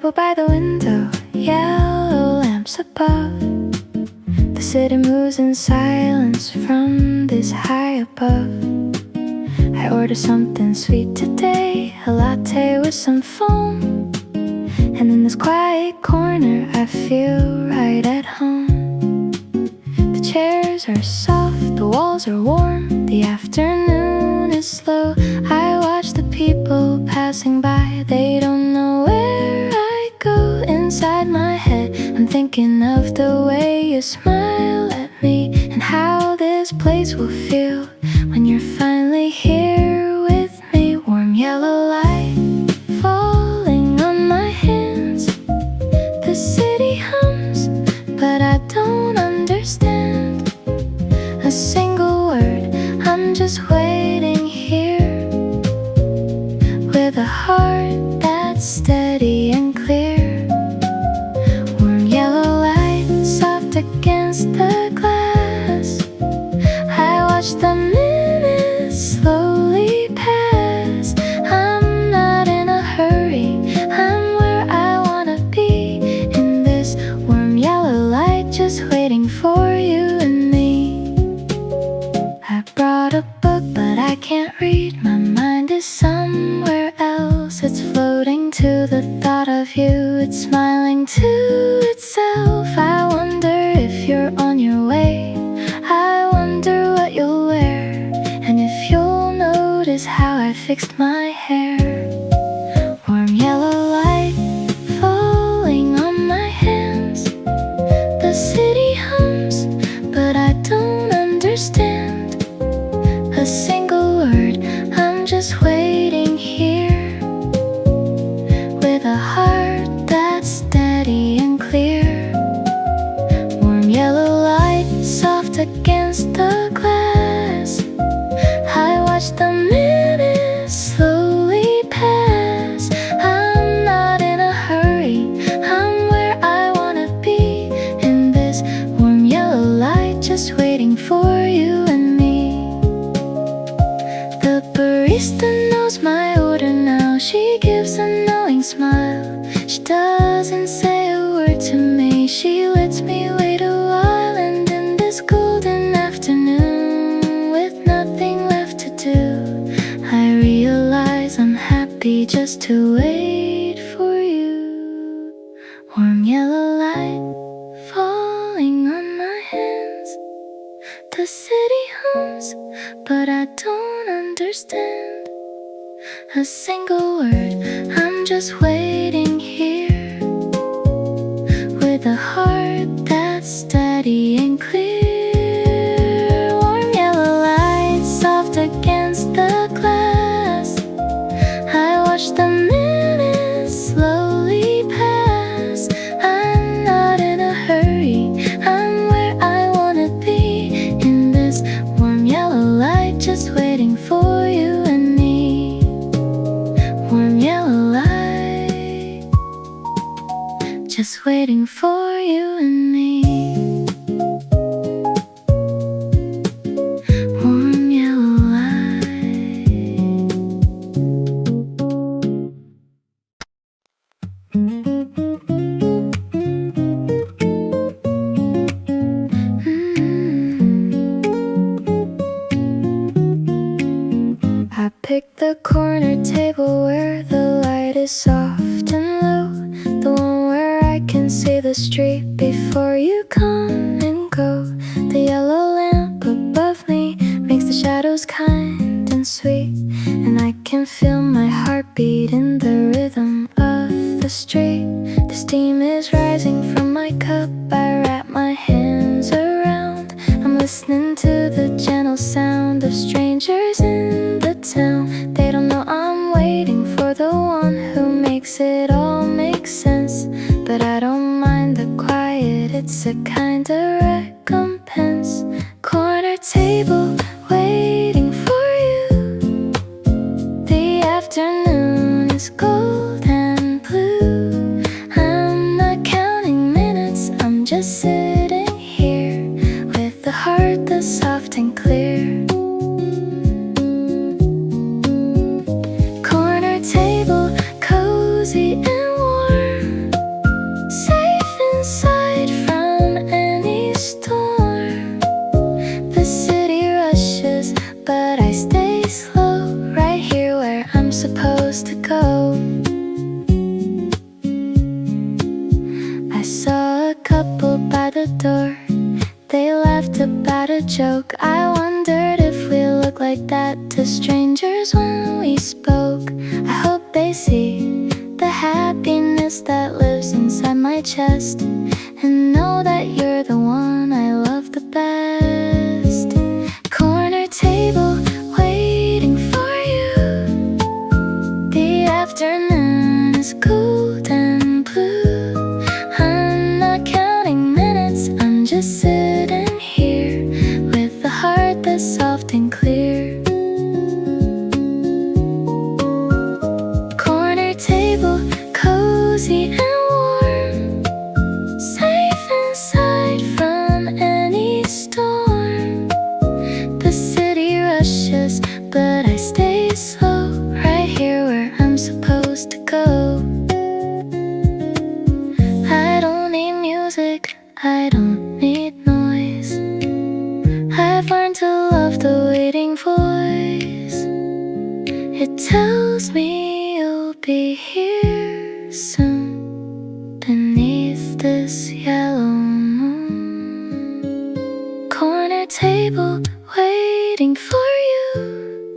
table by the window, yellow lamps above. The city moves in silence from this high above. I ordered something sweet today, a latte with some foam. And in this quiet corner I feel right at home. The chairs are soft, the walls are warm, the afternoon is slow. I watch the people passing by, they don't know where I go. Inside my head I'm thinking of the way you smile at me, and how this place will feel when you're finally here with me. Warm yellow light falling on my hands. The city hums, but I don't understand a single word. I'm just waiting here with a heart that's steady and clear. Warm yellow light soft against the glass. I watch the minutes slowly pass. I'm not in a hurry, I'm where I wanna be. In this warm yellow light, just waiting for you and me. I brought a book, but I can't read. My mind is somewhere else. It's floating to the thought of you. It's smiling to itself. I wonder if you're on your way. I wonder what you'll wear, and if you'll notice how I fixed my hair. Warm yellow light falling on my hands. The city hums, but I don't understand a single word. I'm just waiting here with a heart that's steady and clear. Warm yellow light soft against the glass. I watch the minutes slowly pass. I'm not in a hurry, I'm where I wanna be. In this warm yellow light, just waiting for you and me. The barista knows my order now. She gives a knowing smile. She doesn't say a word to me. She lets me wait a while. And in this golden afternoon, with nothing left to do, I realize I'm happy just to wait for you. Warm yellow light falling on my hands. The city hums, but I don't understand a single word. I'm just waiting here with a heart that's steady and clear. Warm yellow light soft against the glass. I watch the minutes slowly pass. I'm not in a hurry, I'm where I wanna be. In this warm yellow light, just waiting for you and me. Warm yellow light, just waiting for you and me. Warm yellow light. I picked the corner table where the light is soft and low, the one where I can see the street before you come and go. The yellow lamp above me makes the shadows kind and sweet, and I can feel my heartbeat in the rhythm of the street. The steam is rising from my cup, I wrap my hands around. I'm listening to the gentle sound of strangers in the town. They don't know I'm waiting for the one who makes it all make sense. But I don't mind the quiet, it's a kind of recompense. Corner table waiting for you. The afternoon is gold and blue. I'm not counting minutes, I'm just sitting here with a heart that's soft and clear. Corner table, cozy and warm. door. They laughed about a joke. I wondered if we looked like that to strangers when we spoke. I hope they see the happiness that lives inside my chest, and know that you're the one I love the best. Corner table waiting for you. The afternoon is golden blue. I'm not counting minutes, I'm just sitting here with a heart that's soft and clear. Corner table, cozy and warm, safe inside from any storm. The city rushes, but I stay slow, right here where I'm supposed to go. I don't need music, I don't need noise. I've learned to love the waiting voice. It tells me you'll be here soon, beneath this yellow moon. Corner table waiting for you.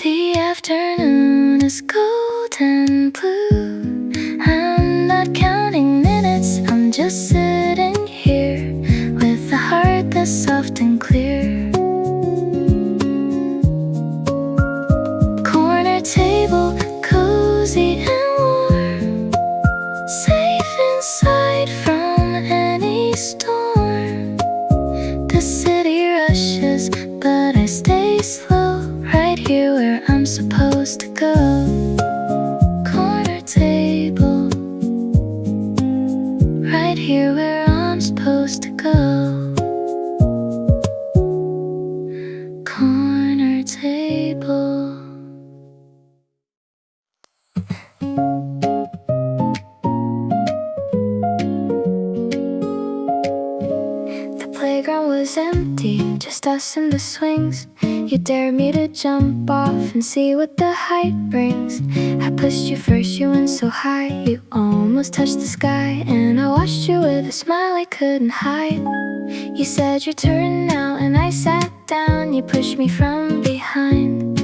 The afternoon is golden blue. I'm not counting minutes, I'm just sitting here with a heart that's soft and clear. Corner table, cozy and warm, safe inside from any storm. The city rushes, but I stay slow, right here where I'm supposed to go. Corner table, right here where I'm supposed to go. Corner table. The playground was empty, just us and the swings. You dared me to jump off and see what the height brings. I pushed you first, you went so high, you almost touched the sky. And I watched you with a smile I couldn't hide. You said your turn now, and I sat down. You pushed me from behind.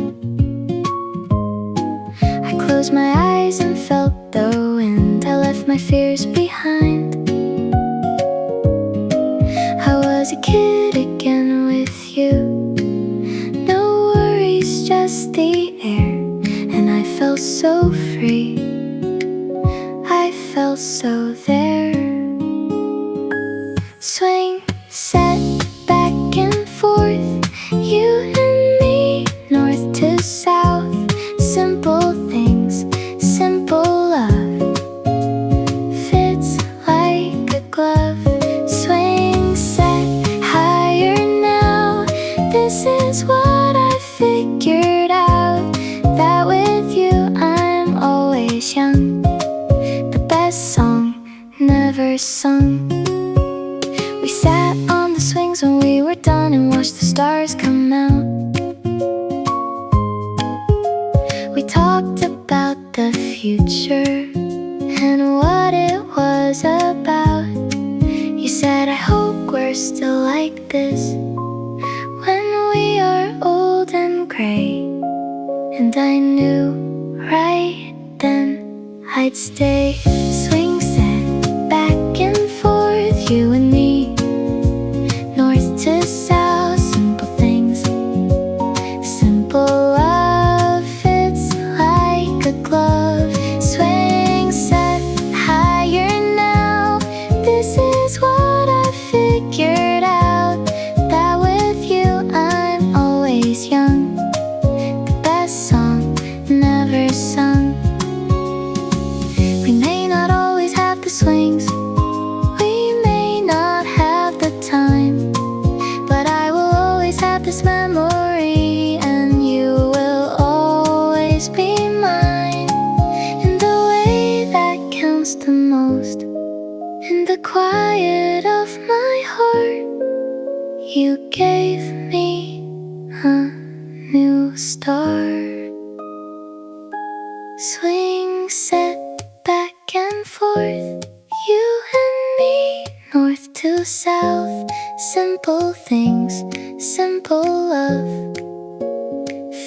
I closed my eyes and felt the wind. I left my fears behind. I was a kid again with you. No worries, just the air. And I felt so free, I felt so there. Swing, set, back and forth, you and me, north to south. Simple things, simple love, fits like a glove. Swing, set, higher now. This is what I figured out, that with you I'm always young. The best song never sung. We sat on the swings when we were done and watched the stars come out. We talked about the future and what it was about. You said, I hope we're still like this when we are old and gray. And I knew right then I'd stay. Swing set, back and forth, you and me, north to south. Simple things, simple love, fits like a glove. Swing set, higher now. This is what I figured out, that with you I'm always young. The best song never sung. We may south. Simple things, simple love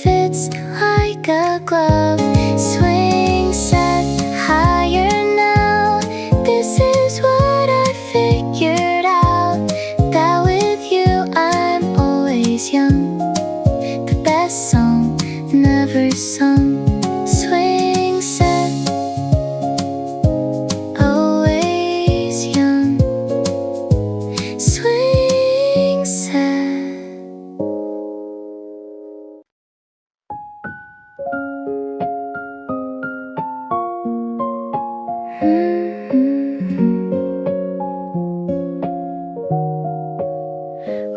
fits like a glove. Swing set higher now. This is what I figured out, that with you I'm always young. The best song never sung. Swing set, always young. Swing set.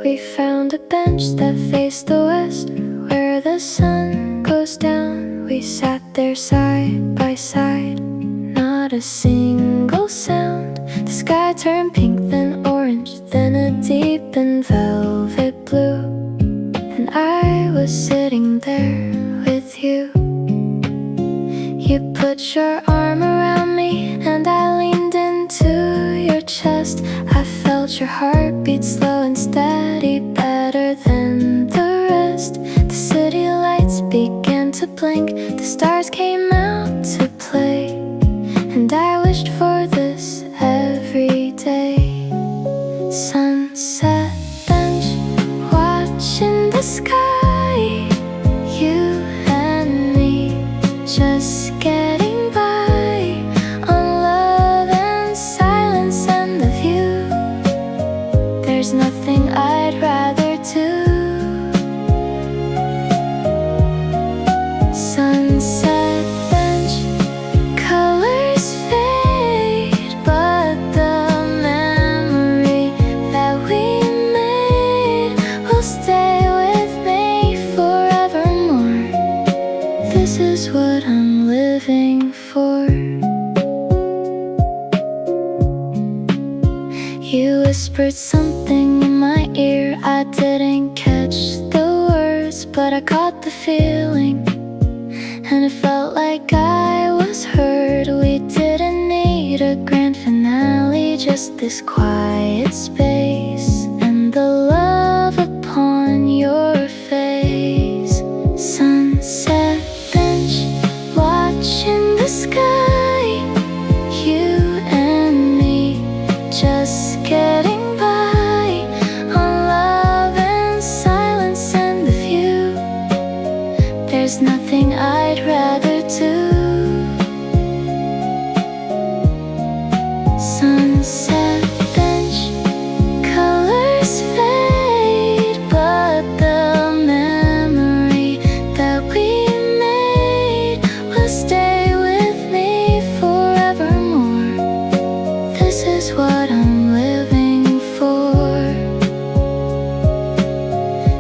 We found a bench that faced the west, where the sun goes down. We sat there side by side, not a single sound. The sky turned pink, then orange, then a deep and velvet blue. And I was sitting there with you. You put your arm around me, and I leaned into your chest. I felt your heartbeat slow and steady, better than the rest. The city lights began to blink, the stars came out to play, and I wished for this every day. Sunset bench, watching the sky, you and me, just getting by on love and silence and the view. There's nothing I'd rather do. Sunset bench, colors fade, but the memory that we made will stay with me forevermore. This is what I'm living for. You whispered something in my ear. I didn't catch the words, but I caught the feeling, and it felt like I was heard. We didn't need a grand finale, just this quiet space and the love upon your face. Sunset bench, watching the sky, you and me, just getting by on love and silence and the view. There's nothing I'd rather do. Sunset bench, colors fade, but the memory that we made will stay with me forevermore. This is what I'm living for.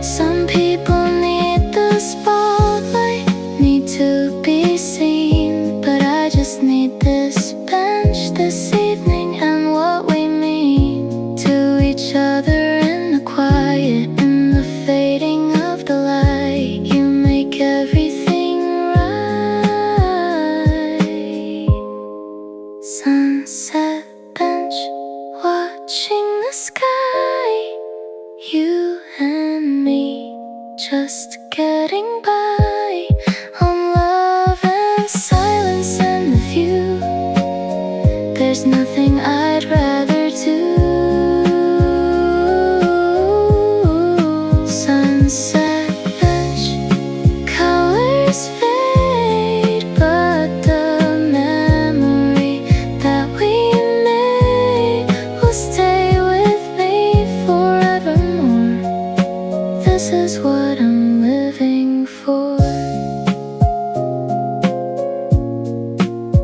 Some people need the spotlight, need to be seen, but I just need this bench this evening and what we mean to each other in the quiet, in the fading of the light. You make everything right. Sunset bench, watching the sky, you and me, just getting by on love and silence and the view. There's nothing I'd rather do. Sunset bench, colors fade, but the memory that we made will stay with me forevermore. This is what I'm living for.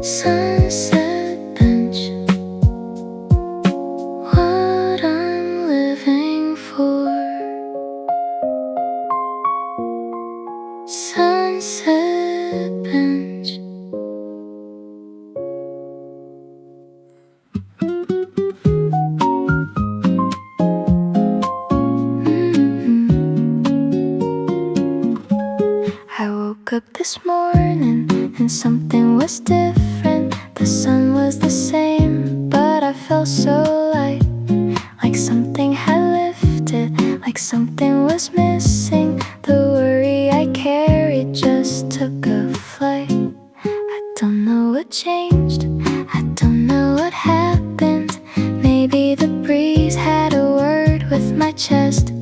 Sunset bench, what I'm living for. Sunset bench. I woke up this morning and something was different. The sun was the same, but I felt so light, like something something had lifted, like something was missing. The worry I carried just took a flight. I don't know what changed, I don't know what happened. Maybe the breeze had a word with my chest.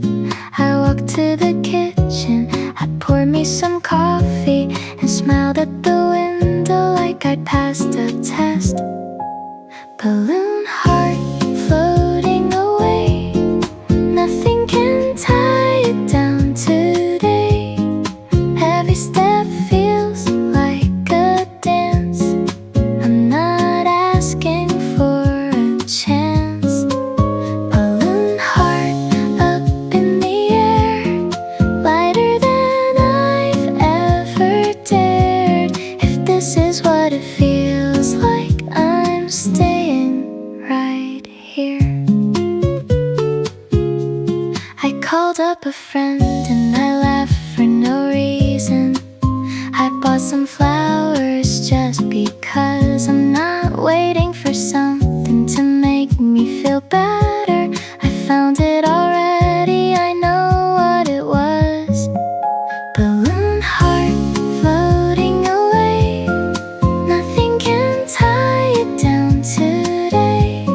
I walked to the kitchen, I poured me some coffee and smiled at the window like I'd passed a test. Balloon heart floating away, nothing can tie it down today. Every step feels like a dance. I'm not asking for a chance. Balloon heart up in the air, lighter than I've ever dared. If this is what it feels like, I'm staying right here. I called up a friend and I laughed for no reason. I bought some flowers just because. I'm not waiting for something to make me feel better. I found it already, I know what it was. Balloon heart floating away, nothing can tie it down today.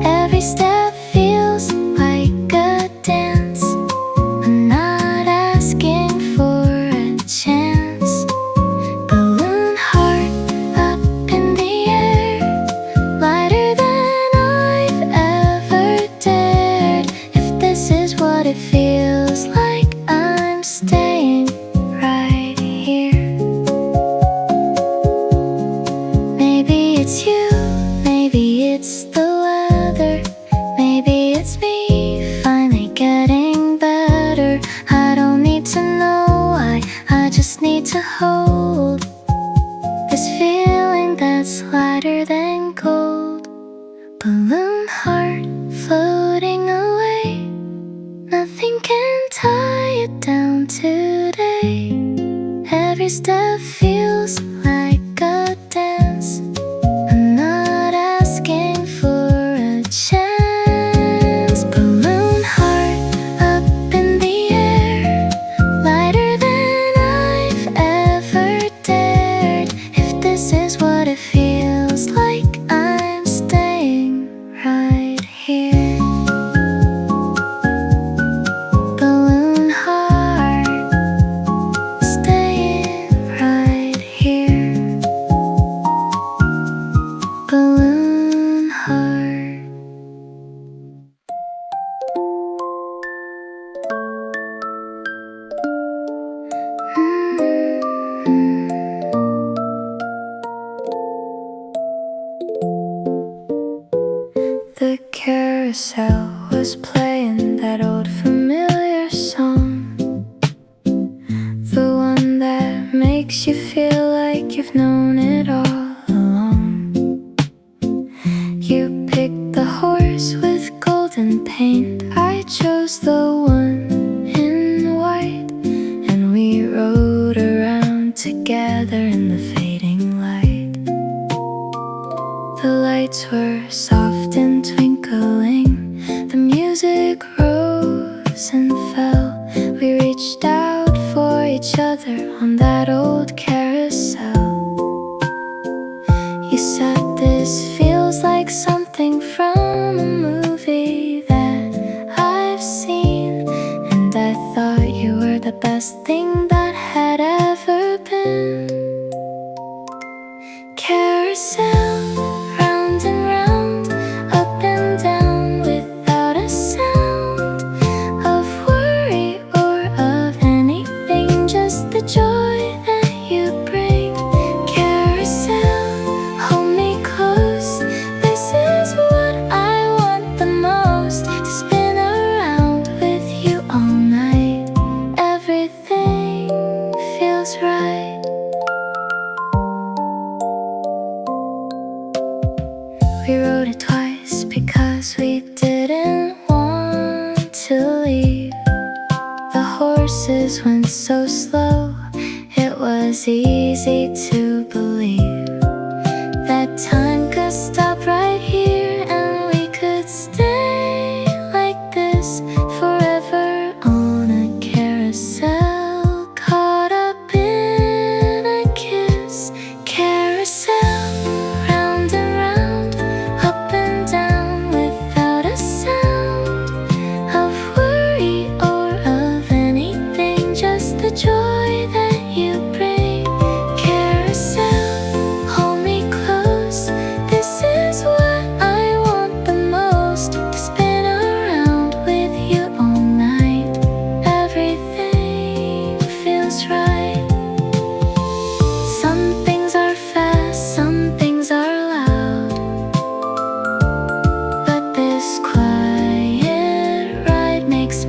Every step feels like a dance. I'm not asking for a chance. Balloon heart up in the air, lighter than I've ever dared. If this is what it feels like, I'm staying right here. Maybe it's you, maybe it's the weather, maybe it's me finally getting better. I don't need to know why, I just need to hold this feeling that's lighter than gold. Balloon heart floating away, nothing can tie it down today. Every step feels like a dance. I'm not asking for a chance. Balloon heart up in the air, lighter than I've ever dared. If this is what it feels like, I'm staying right here. Balloon heart, staying right here. Balloon heart. The carousel was playing that old familiar song, the one that makes you feel like you've known it all along. You picked the horse with golden paint, I chose the one in white, and we rode around together in the fading light. The lights were soft and twinkling, the music rose and fell. We reached out for each other on that old carousel. You said this feels like something from a movie that I've seen, and I thought you were the best thing that had ever been. Carousel, round and round, up and down without a sound of worry or of anything, just the joy that you bring. Carousel, hold me close, this is what I want the most, to spin around with you all night. Everything feels right. We rode it twice because we didn't want to leave. The horses went so slow, it was easy to believe that time could stop right here and we could stay like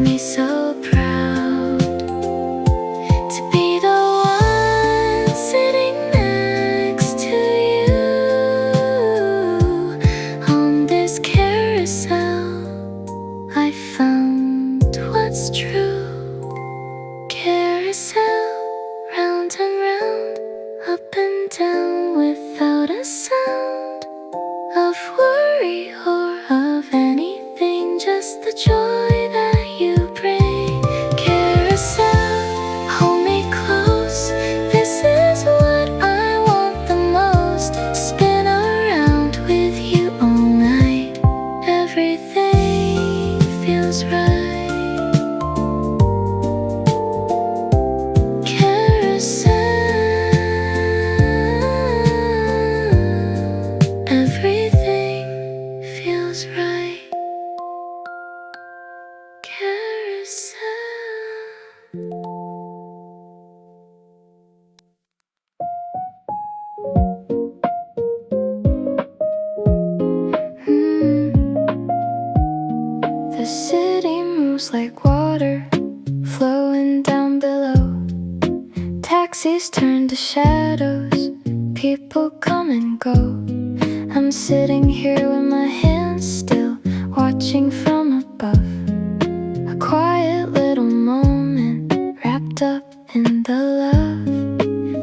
me so proud to be the one sitting next to you on this carousel. I found what's true. Carousel, round and round, up and down without a sound of worry or of anything, just the joy that you bring. Carousel, hold me close, this is what I want the most. Spin around with you all night, everything feels right. Carousel, everything feels right. Carousel. The city moves like water flowing down below. Taxis turn to shadows, people come and go. I'm sitting here with my hands still, watching from above. A quiet little moment wrapped up in the love.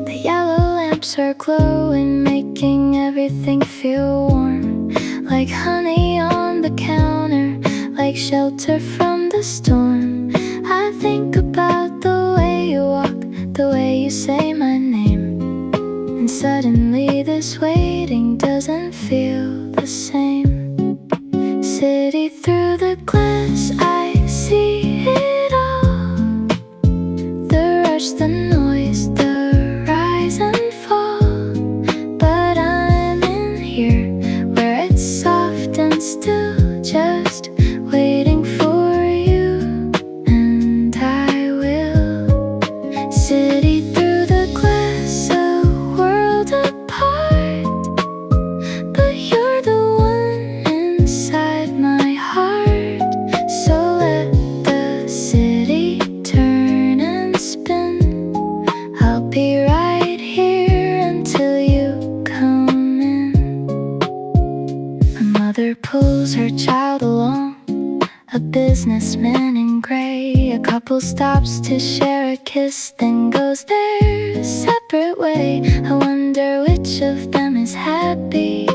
The yellow lamps are glowing, making everything feel warm. Like honey on the counter, like shelter from the storm. I think about the way you walk, the way you say my name, and suddenly this waiting doesn't feel the same. City through the glass, I see it all. The rush, the noise, the rise and fall. But I'm in here where it's soft and still, just waiting for you, and I will. City through the glass, a world apart, but you're the one inside my heart. So let the city turn and spin. I'll be right here until you come in. A mother pulls her child along, a businessman in gray. A couple stops to share a kiss, then goes their separate way. I wonder which of them is happy,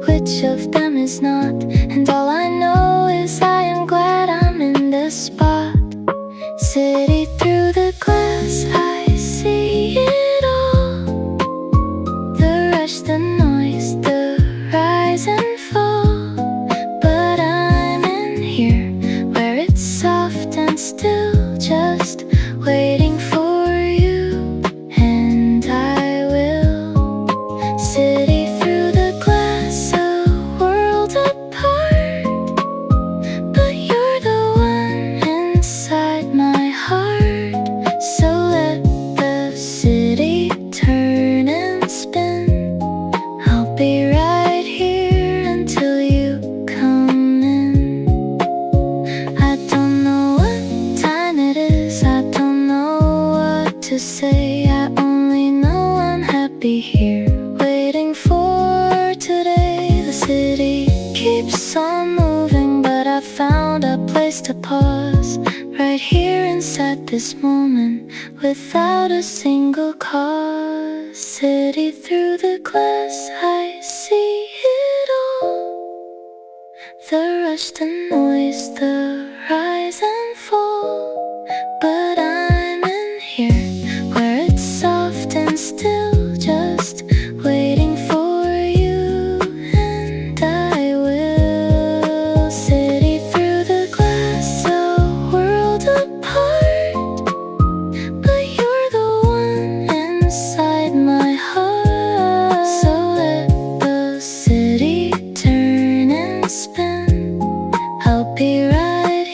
which of them is not. And all I know is I am glad I'm in this spot. City through the glass, I see it all. The rush, the noise, the rise and fall. But I'm in here where it's soft and still, just waiting for you, and I will. City through the glass, a world apart, but you're the one inside my heart. So let the city turn and spin. I'll be right here until you come in. I don't know what time it is, I don't know what to say. I only know I'm happy here, waiting for today. The city keeps on moving, but I found a place to pause, right here inside this moment, without a single cause. City through the glass, I see it all. The rush, the noise, the rise and fall. But I'm in here where it's soft and still, just waiting for you, and I will. City through the glass, a world apart, but you're the one inside my heart. So let the city turn and spin. I'll be right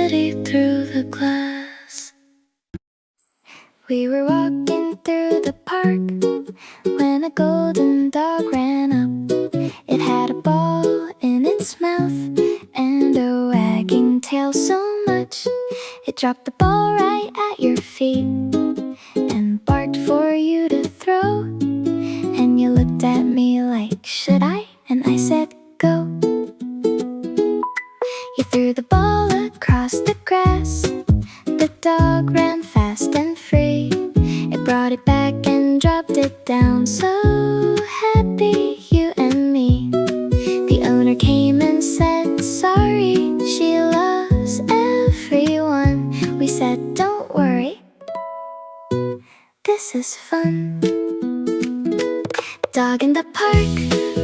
city through the glass. We were walking through the park when a golden dog ran up. It had a ball in its mouth and a wagging tail so much it dropped the ball right at your feet and barked for you to throw. And you looked at me like, should I? And I said, go. You threw the ball across the grass. The dog ran fast and free. It brought it back and dropped it down. So happy, you and me. The owner came and said, sorry, she loves everyone. We said, don't worry, this is fun. Dog in the park,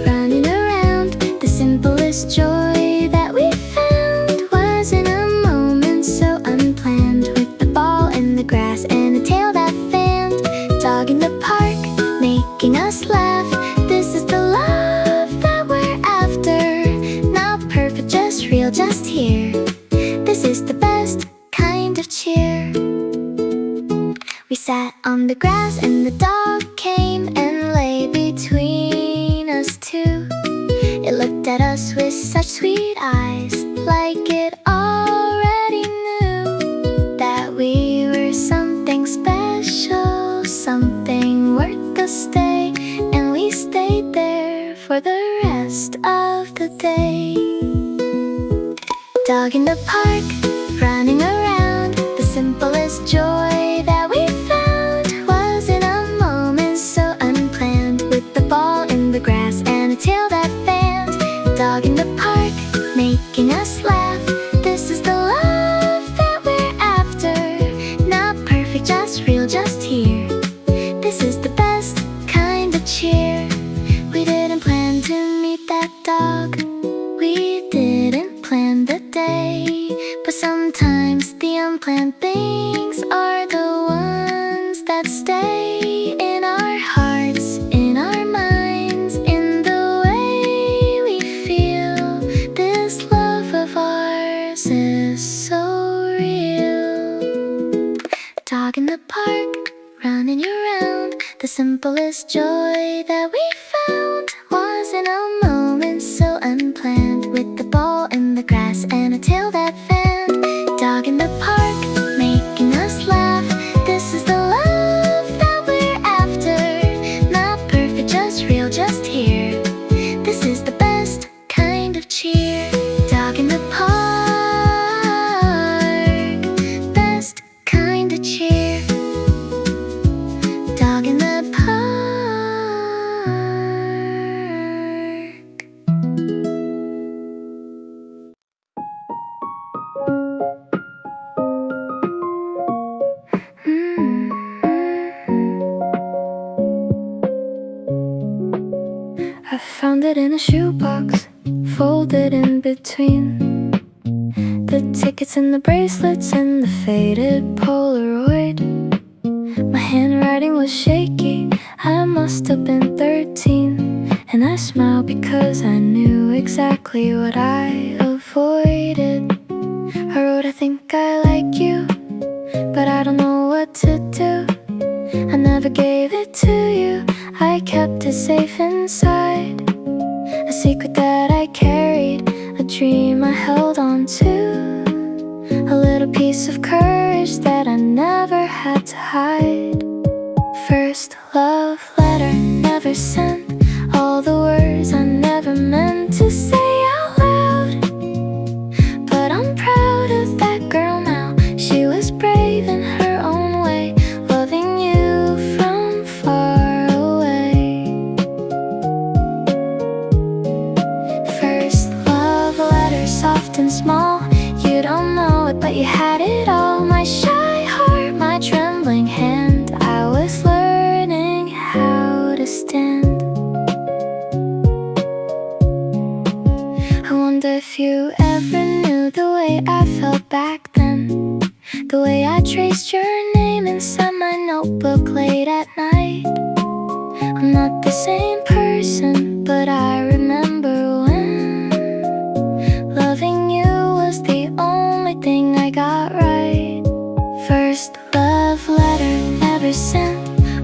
running around. The simplest joy that we found was in a moment so unplanned, with the ball in the grass and a tail that fanned. Dog in the park, making us laugh. This is the love that we're after. Not perfect, just real, just here. This is the best kind of cheer. We sat on the grass and the dog came and lay between us two. It looked at us with such sweet eyes, like it already knew that we were something special, something worth a stay. And we stayed there for the rest of the day. Dog in the park, running around. The simplest joy that we found was in a moment so unplanned, with the ball in the grass and a tail that fanned. Dog in the park, making us laugh. This is the love that we're after. Not perfect, just real, just here. This is the best kind of cheer. We didn't plan to meet that dog. We didn't plan the day. But sometimes the unplanned things are the ones that stay in our hearts, in our minds, in the way we feel. This love of ours is so real. Dog in the park, running around. The simplest joy that we found was in a moment so unplanned, with the ball in the grass and a tail that fanned. Dog in the park, making us laugh. This is the love that we're after. Not perfect, just real, just here. This is the best kind of cheer. Dog in the park, best kind of cheer. Dog in the park. I found it in a shoebox, folded in between the tickets and the bracelets and the faded Polaroid. My handwriting was shaky, I must have been 13. And I smiled because I knew exactly what I avoided. I wrote, I think I like you, but I don't know what to do. I never gave it to you, I kept it safe inside. A secret that I carried, a dream I held on to. A little piece of courage that I never had to hide. First love letter never sent, all the words I never meant to say out loud. But I'm proud of that girl now, she was brave in her own way, loving you from far away. First love letter, soft and small, you don't know it but you had it all. My shy heart, my trembling hand, I was learning how to stand. I wonder if you ever knew the way I felt back then, the way I traced your name inside my notebook late at night. I'm not the same person, but I remember when loving you was the only thing I got right. First love letter never sent,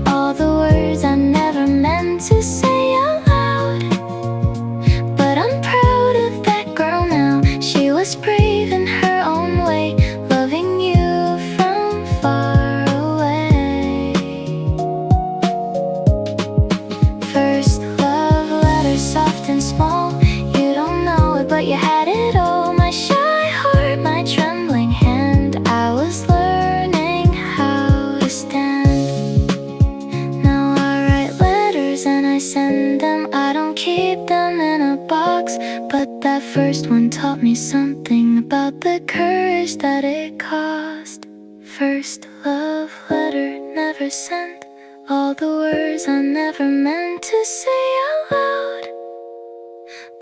all the words I never meant to say out loud. But I'm proud of that girl now. She was brave in her own way, loving you from far away. First love letter, soft and small. You don't know it, but you had it all. My shy heart, my trembling hand. I was learning how to stand. Now I write letters and I send them. I don't keep them in a box, but that first one taught me something about the courage that it cost. First love letter never sent, all the words I never meant to say out loud.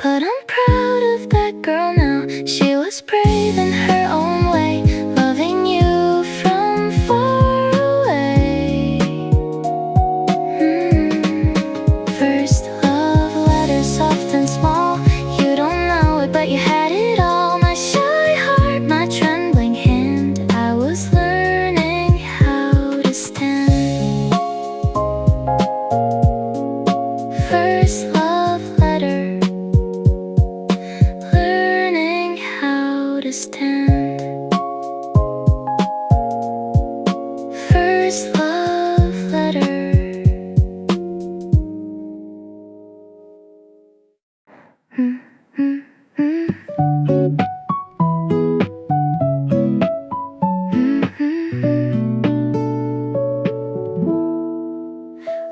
But I'm proud of that girl now. She was brave in her own way, loving you from far away. First love letter, soft and small. You don't know it, but you had it all. My shy heart, my trembling hand. I was learning how to stand. First love letter, learning how to stand. First love letter.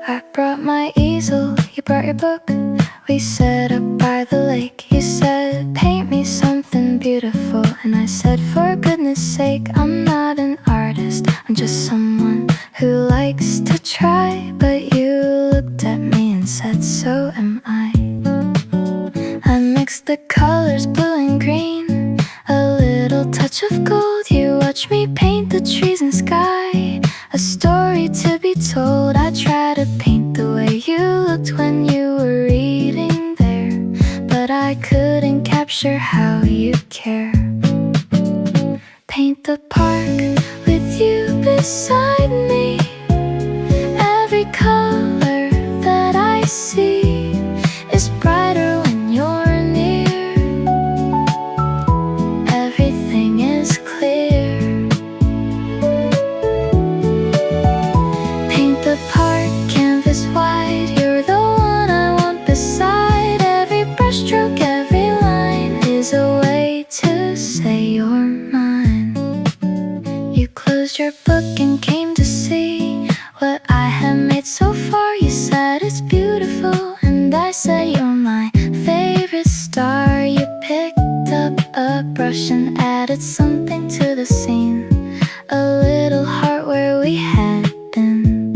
I brought my easel, you brought your book. We sat up by the lake. You said, paint me something beautiful. And I said, for goodness sake, I'm not an artist. I'm just someone who likes to try. But you looked at me and said, so am I. I mixed the colors blue and green, a little touch of gold. You watch me paint the trees and sky, a story to be told. I try to paint the way you looked when you were reading there, but I couldn't capture how you care. Paint the park with you beside me. Every color that I see is brighter when you're near. Everything is clear. Paint the park canvas wide. You're the one I want beside. Every brushstroke, every line is a way to say you're mine. You closed your book and came to see what I had made so far. You said it's beautiful, and I said you're my favorite star. You picked up a brush and added something to the scene, a little heart where we had been.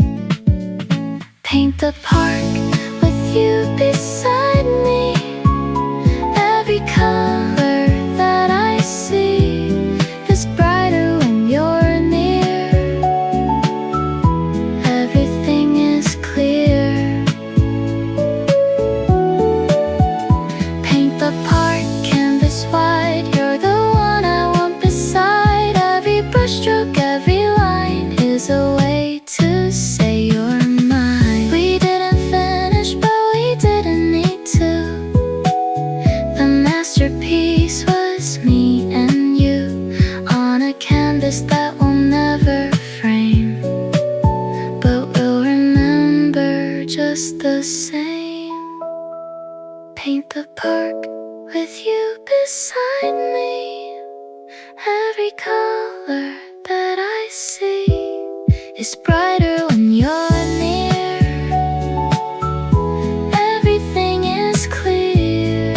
Paint the park with you beside me. Every color that I see is brighter when you're near. Everything is clear. Paint the park canvas wide. You're the one I want beside. Every brushstroke, every line is a way to say you're mine. We didn't finish, but we didn't need to. The masterpiece was me and you on a canvas that we'll never frame, but we'll remember just the same. Paint the park with you beside me. Every color that I see is brighter when you're near. Everything is clear.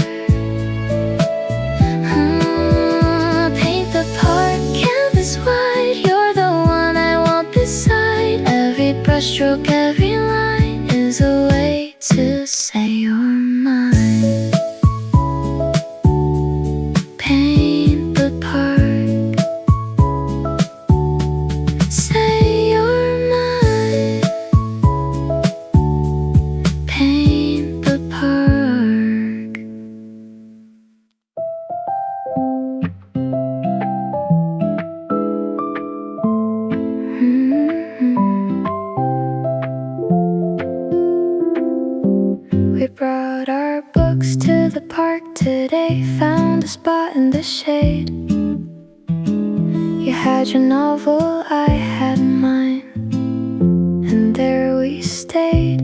Paint the park canvas wide. You're the one I want beside. Every brushstroke, every line is a way to say you're mine. in the shade. You had your novel, I had mine, and there we stayed.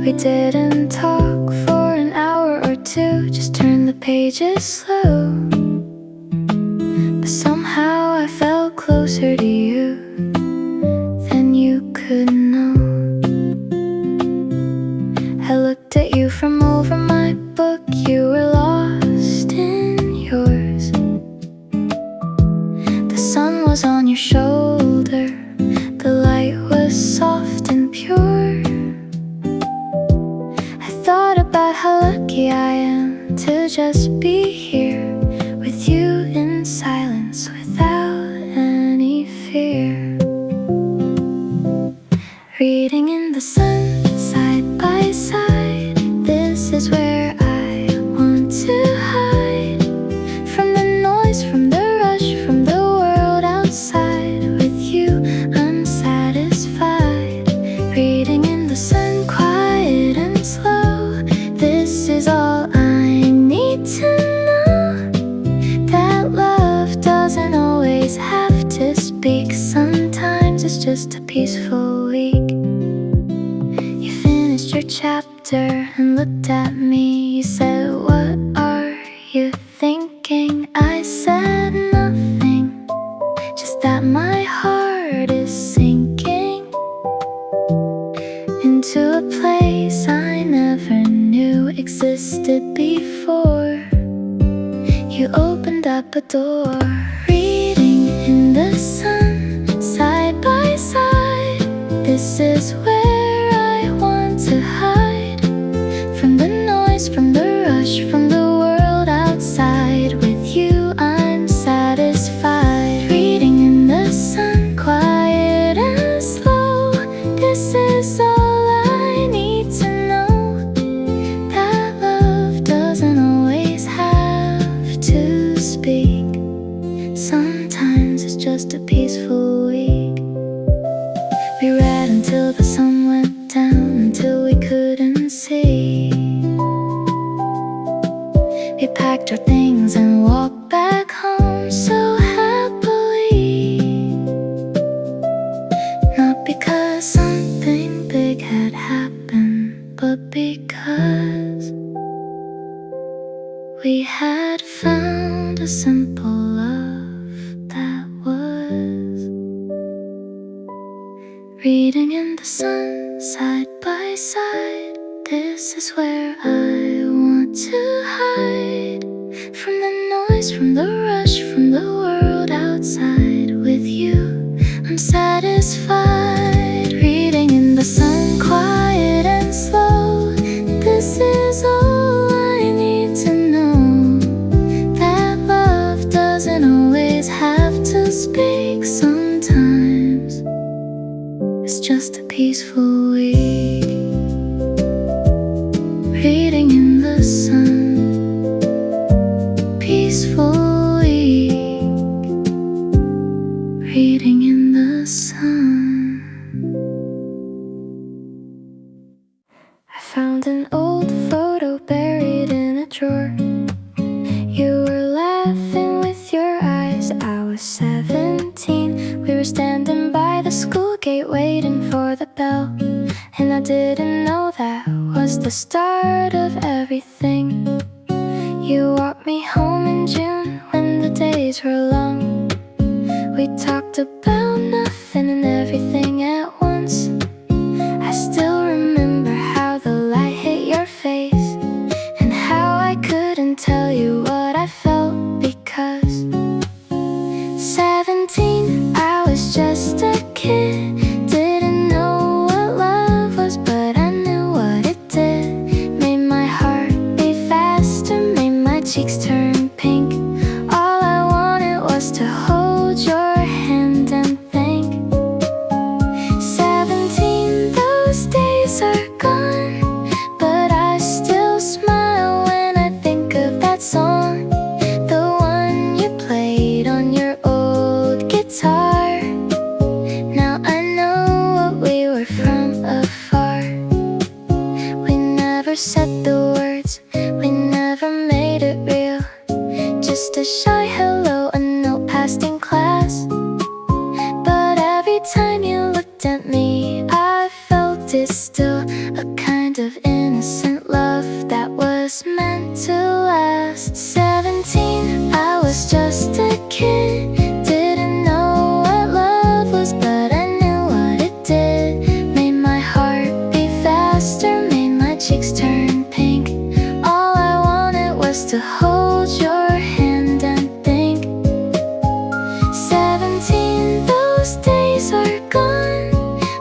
We didn't talk for an hour or two, just turned the pages slow. But somehow I felt closer to you than you could know. I looked at you from over my book, you were lost in yours. The sun was on your shoulder, the light was soft and pure. I thought about how lucky I am to just be here with you in silence without any fear. Reading in the sun, side by side, this is where I want to hide from the noise, from the rush, from the world outside. With you, I'm satisfied. Reading in the sun, quiet and slow, this is all I need to know. That love doesn't always have to speak, sometimes it's just a peaceful week. You finished your chapter and looked at me. You said, "What are you thinking?" I said nothing, just that my heart is sinking into a place I never knew existed before. You opened up a door. Reading in the sun, side by side, this is where I want to hide from the noise, from the rush, from the world outside. With you, I'm satisfied. Reading in the sun, quiet and slow, this is all I need to know. That love doesn't always have to speak, sometimes it's just a peaceful week. We read until the sun went down, until we couldn't see. We packed our things and walked back home so happily. Not because something big had happened, but because we had found a simple love that was. Reading in the sun, side by side, this is where I want to hide from the noise, from the rush, from the world outside. With you, I'm satisfied. Reading in the sun, quiet and slow, this is all I need to know. That love doesn't always have to speak, sometimes it's just a peaceful week. Reading in the sun, peaceful week. Reading in the sun. I found an old photo buried in a drawer. You were laughing with your eyes. I was 17. We were standing by the school gate waiting for the bell, and I didn't know that was the start of everything. You walked me home in June when the days were long. We talked about nothing and everything at once. I still remember how the light hit your face, and how I couldn't tell you what I felt, because 17, I was just a kid. Didn't know what love was, but I knew what it did. Made my heart beat faster, made my cheeks turn pink. All I wanted was to hold your hand and think. 17, those days are gone, but I still smile when I think of that song, the one you played on your old guitar. Now I know what we were from afar. We never said the words, we never made it real. is still a kind of innocent love that was meant to last. 17, I was just a kid, didn't know what love was, but I knew what it did. Made my heart beat faster, made my cheeks turn pink. All I wanted was to hold your hand and think. 17, those days are gone,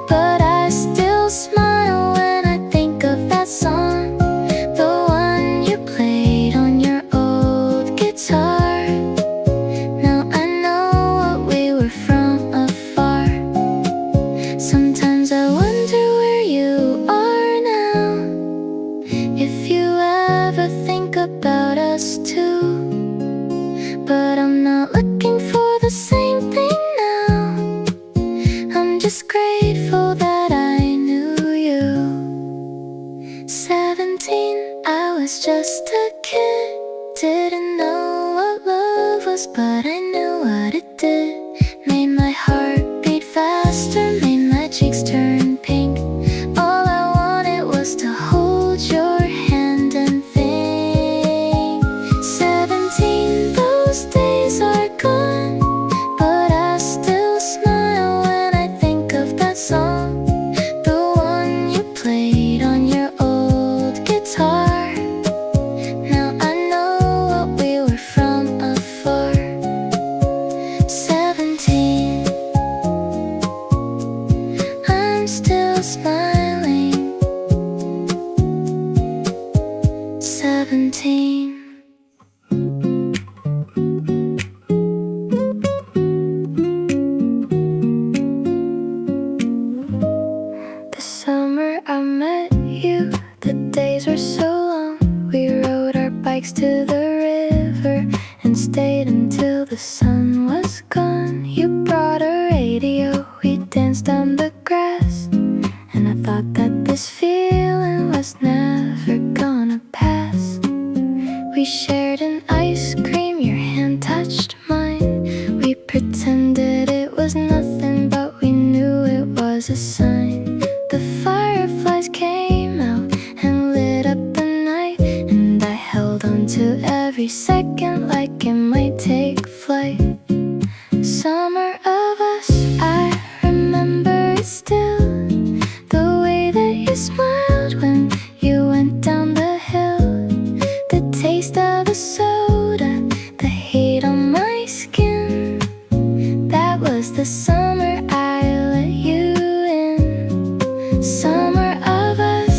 but I still smile when I think of that song, the one you played on your old guitar. Now I know what we were from afar. Sometimes I wonder where you are now, if you ever think about us too. But I'm not looking for the same thing now, I'm just grateful that I knew you. 17, I was just a kid, didn't know what love was, but I knew what it did. Made my heart beat faster, made my cheeks turn pink. All I wanted was to hold your hand and think. 17, those days are gone, but I still smile when I think of that song, the one you played on your old guitar. Now I know what we were from afar. 17, I'm still smiling. 17. The summer I met you, the days were so long. We rode our bikes to the river and stayed until the sun was gone. You brought a radio, we danced on the grass, and I thought that this feeling was never gonna pass. We shared an ice cream, your hand touched mine. We pretended it was nothing, but we knew it was a sign. The fireflies came out and lit up the night, and I held on to every second like it might take flight. Summer of us, I remember it still, the way that you smiled when you went down the hill, the taste of the soda, the heat on my skin. That was the summer I let you in. Summer of us,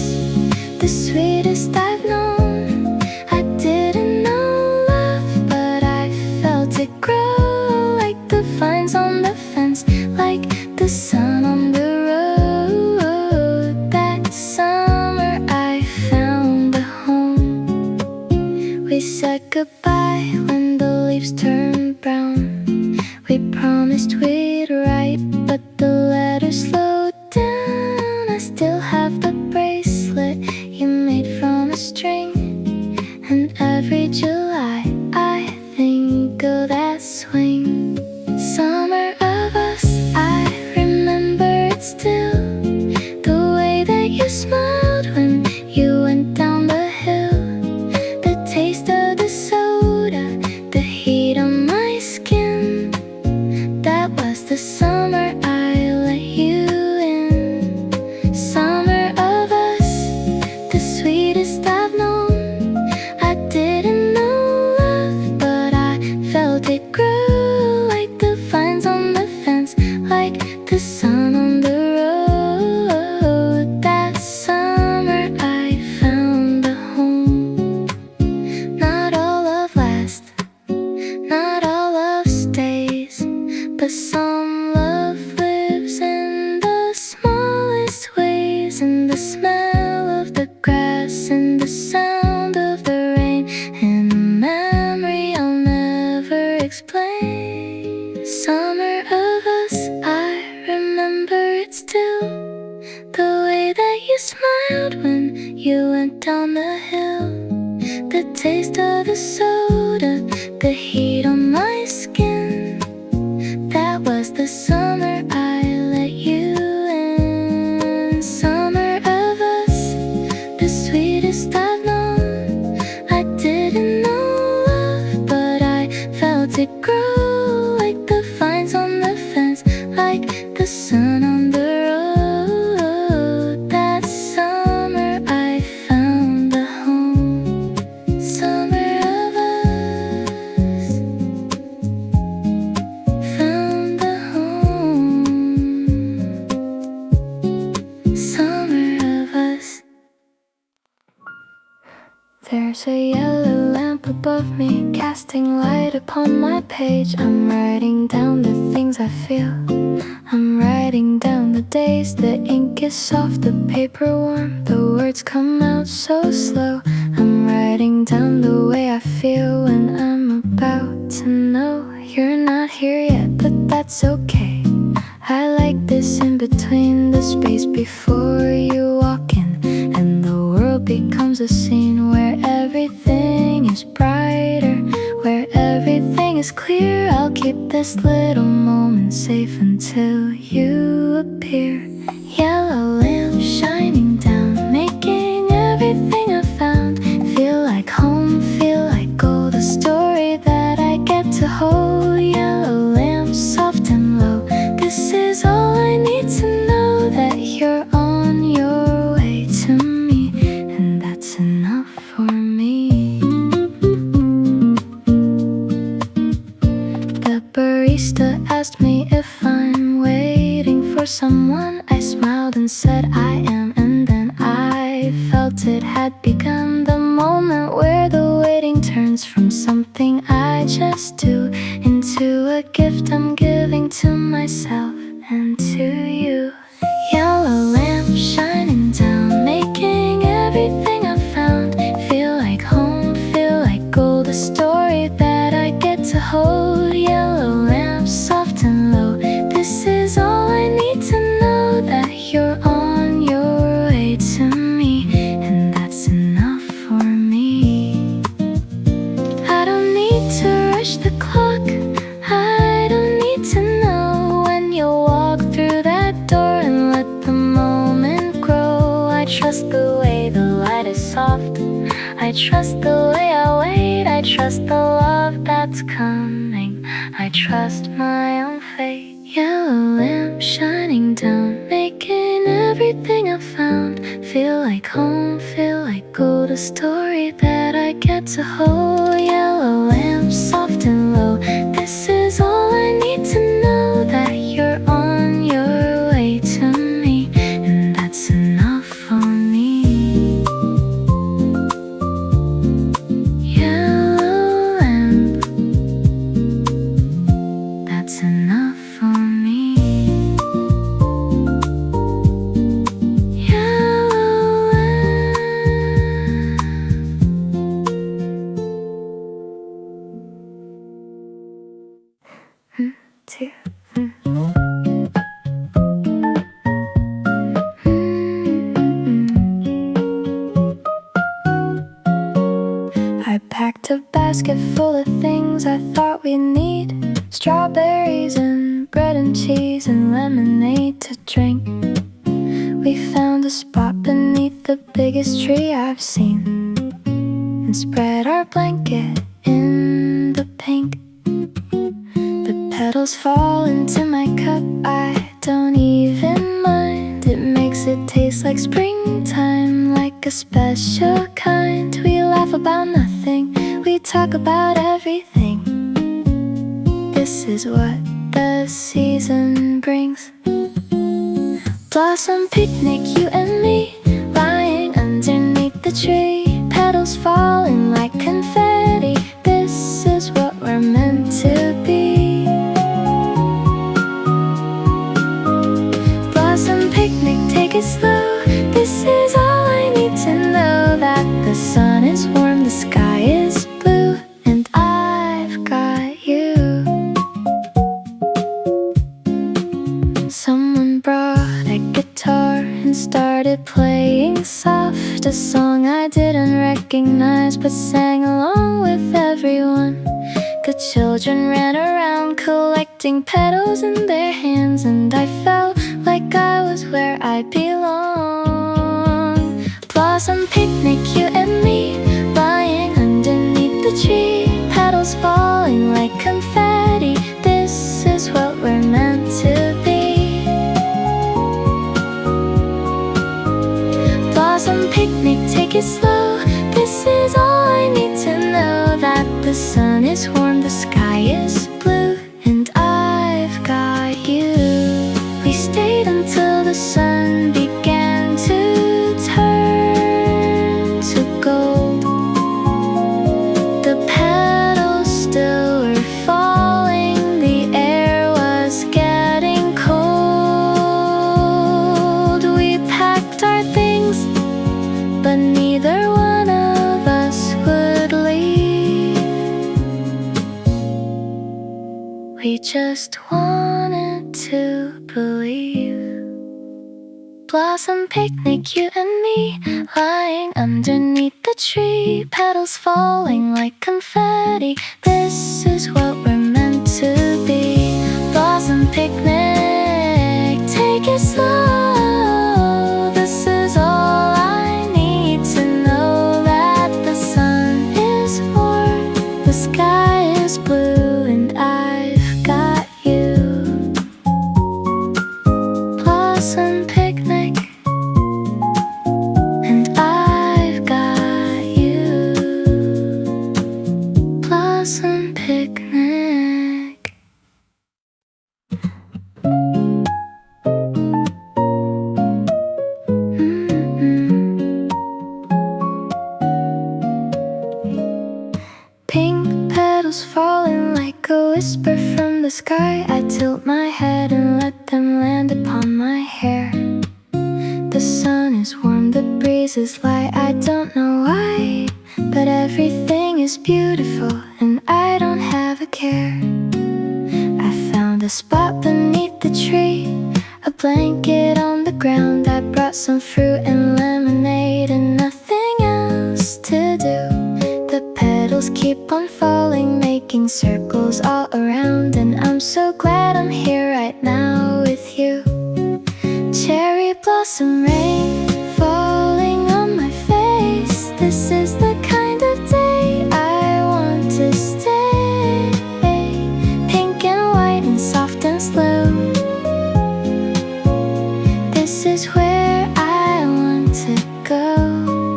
the sweetest I've known. I didn't know love, but I felt it grow like the vines on the fence, like the sun on the road. That summer I found a home. We said goodbye when the leaves turned brown. We promised we'd write, but the letters slowed down. I still have the bracelet you made from a string, and every July I think of that swing. Summer of us, I remember it still, the way that you smiled when you went down the hill, the taste of the soda, the heat on my skin. That was the summer I let you in. Summer of us, the sweetest I've known. I didn't know love, but I felt it grow like the vines on the fence, like the sun on the road. That summer I found a home. Not all love lasts, not all love stays, but some love lives in the smallest ways, in the smell of the grass, in the sound of the rain, in a memory I'll never explain. Summer of us, I remember it still, the way that you smiled when you went down the hill, the taste of the soda, the heat on my skin. That was the summer I let you in. Summer There's a yellow lamp above me, casting light upon my page. I'm writing down the things I feel. I'm writing down the days the ink is soft, the paper warm, the words come out so slow. I'm writing down the way I feel when I'm about to know you're not here yet, but that's okay. I like this in between, the space before you walk in, and the world becomes a scene where everything is brighter, where everything is clear. I'll keep this little moment safe until you appear. Yellow lamp shining down, making everything I found feel like home, feel like gold, a story that I get to hold. Yellow lamp soft and low, this is all I need to know, that you're on your way to me, and that's enough for me. The barista asked me if I'm waiting for someone. I smiled and said I am, and then I felt it had begun, the moment where the waiting turns from something I just do into a gift I'm giving to myself and to you. Yellow lamp shining down, making everything I found feel like home, feel like gold, a story that I get to hold. Yellow lamp soft and low, this is all I need to know, that you're on your way to me, and that's enough for me. I don't need to rush the clock, I don't need to know when you'll walk through that door and let the moment grow. I trust the way the light is soft, I trust the way I wait, I trust the love that's coming, I trust my own fate. Yellow lamp shining down, making everything I found feel like home, feel like gold, a story that I get to hold. Yellow lamp soft and low, this is all I need to know, that you're on your way to me, and that's enough for me. Yellow lamp, that's enough for me. Yellow lamp. Two. I packed a basket full of things I thought we'd need. Strawberries and bread and cheese and lemonade to drink. We found a spot beneath the biggest tree I've seen and spread our blanket in the pink. The petals fall into my cup, I don't even mind. It makes it taste like springtime, like a special kind. We laugh about nothing, we talk about everything. This is what the season brings. Blossom picnic, you and me, lying underneath the tree. Petals falling like confetti, this is what we're meant to be. Blossom picnic, take it slow, this is all I need to know, that the sun is warm, the sky is blue, and I've got you. Someone brought a guitar and started playing soft, a song I didn't recognize but sang along with everyone. The children ran around collecting petals in their hands, and I felt like I was where I belong. Blossom picnic, you and me, lying underneath the tree. Petals falling like confetti, this is what we're meant to be. Blossom picnic, take it slow, this is all I need to know, that the sun is warm, the sky is blue, and I've got you. We stayed until the sun began to turn to gold. just wanted to believe. Blossom picnic, you and me, lying underneath the tree, petals falling like confetti. This is what we're meant to be. Blossom picnic, take it slow. This is all I need to know, that the sun is warm, the sky is blue, and I've got you. Blossom picnic, and I've got you. Blossom picnic. Pink petals falling like a whisper from the sky. I tilt my head and let them land upon my hair. The sun is warm, the breeze is light. I don't know why, but everything is beautiful and I don't have a care. I found a spot beneath the tree, a blanket on the ground. I brought some fruit and lemonade and nothing else to do. The petals keep on falling, making circles all around, and I'm so glad I'm here right now with you. Cherry blossom rain falling on my face. This is the kind of day I want to stay. Pink and white and soft and slow. This is where I want to go.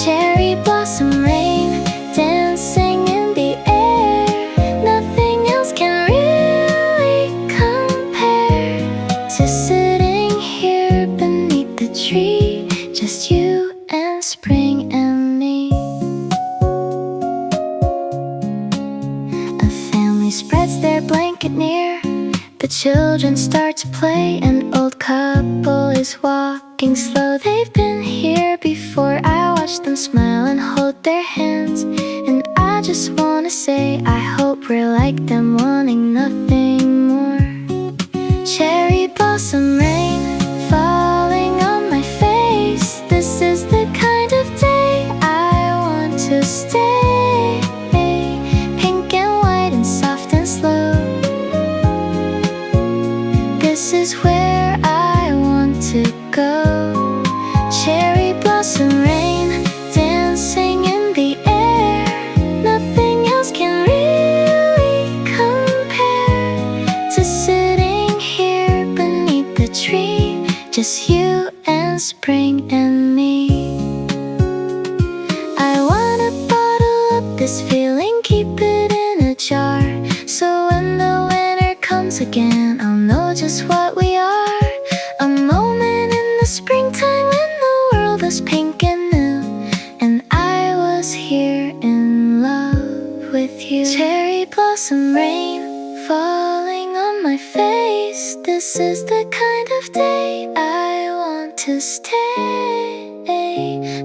Cherry blossom rain dancing in the air. Nothing else can really compare to sitting here beneath the tree, just you and spring and me. A family spreads their blanket near. The children start to play. An old couple is walking slow. They've been here before. I watch them smile and hold their hands, and I just wanna say I hope we're like them, wanting nothing more. Cherry blossom rain falling on my face. This is the kind of day I want to stay. Pink and white and soft and slow. This is where I want to go. Cherry blossom rain dancing in the air. Nothing else can really compare to sitting here beneath the tree, just you and spring and me. I wanna bottle up this feeling, keep it in a jar, so when the winter comes again, I'll know just what we are. A moment in the springtime when the world was pink and new, and I was here in love with you. Cherry blossom rain falling on my face. This is the kind of day I want to stay.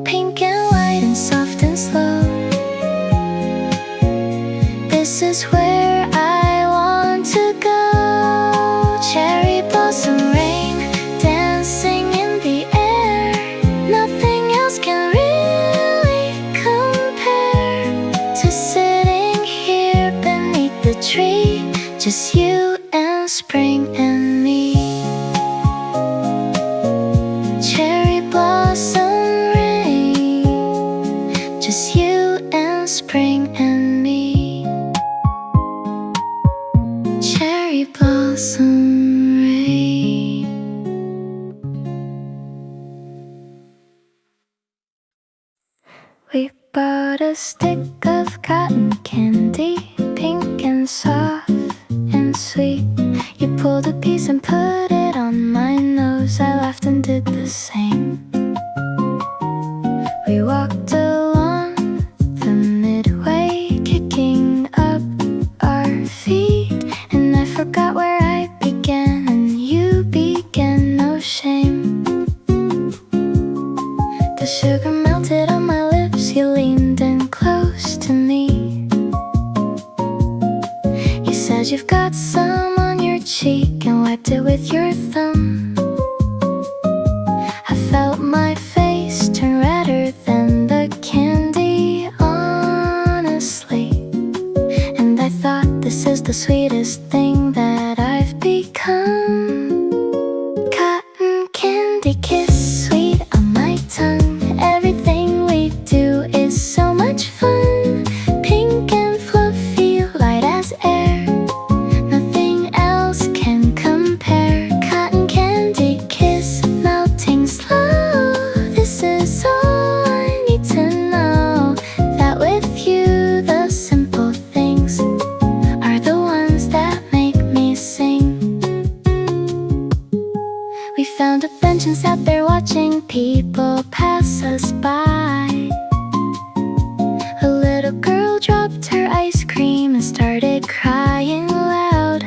Pink and white and soft and slow. This is where I want to go. Cherry blossom rain dancing in the air. Nothing else can really compare to sitting here beneath the tree, just you and spring and me. Cherry blossom rain, just you and spring and me. Cherry blossom rain. We bought a stick of cotton candy, pink and soft and sweet. You pulled a piece and put it on my nose. I laughed and did the same. We walked along the midway, kicking up our feet, and I forgot where I began and you began, no shame. The sugar melted on my lips, you leaned in close to me. You said you've got someone cheek and wiped it with your thumb. I felt my face turn redder than the candy, honestly. And I thought, this is the sweetest thing that I've become. Cotton candy kiss, sweet on my tongue. Everything we do is so much fun. Pink and fluffy, light as air. Nothing else can compare. Cotton candy kiss, melting slow. This is all I need to know. That with you, the simple things are the ones that make me sing. We found a bench and sat there watching people pass us by. A little girl dropped her ice cream and started crying loud.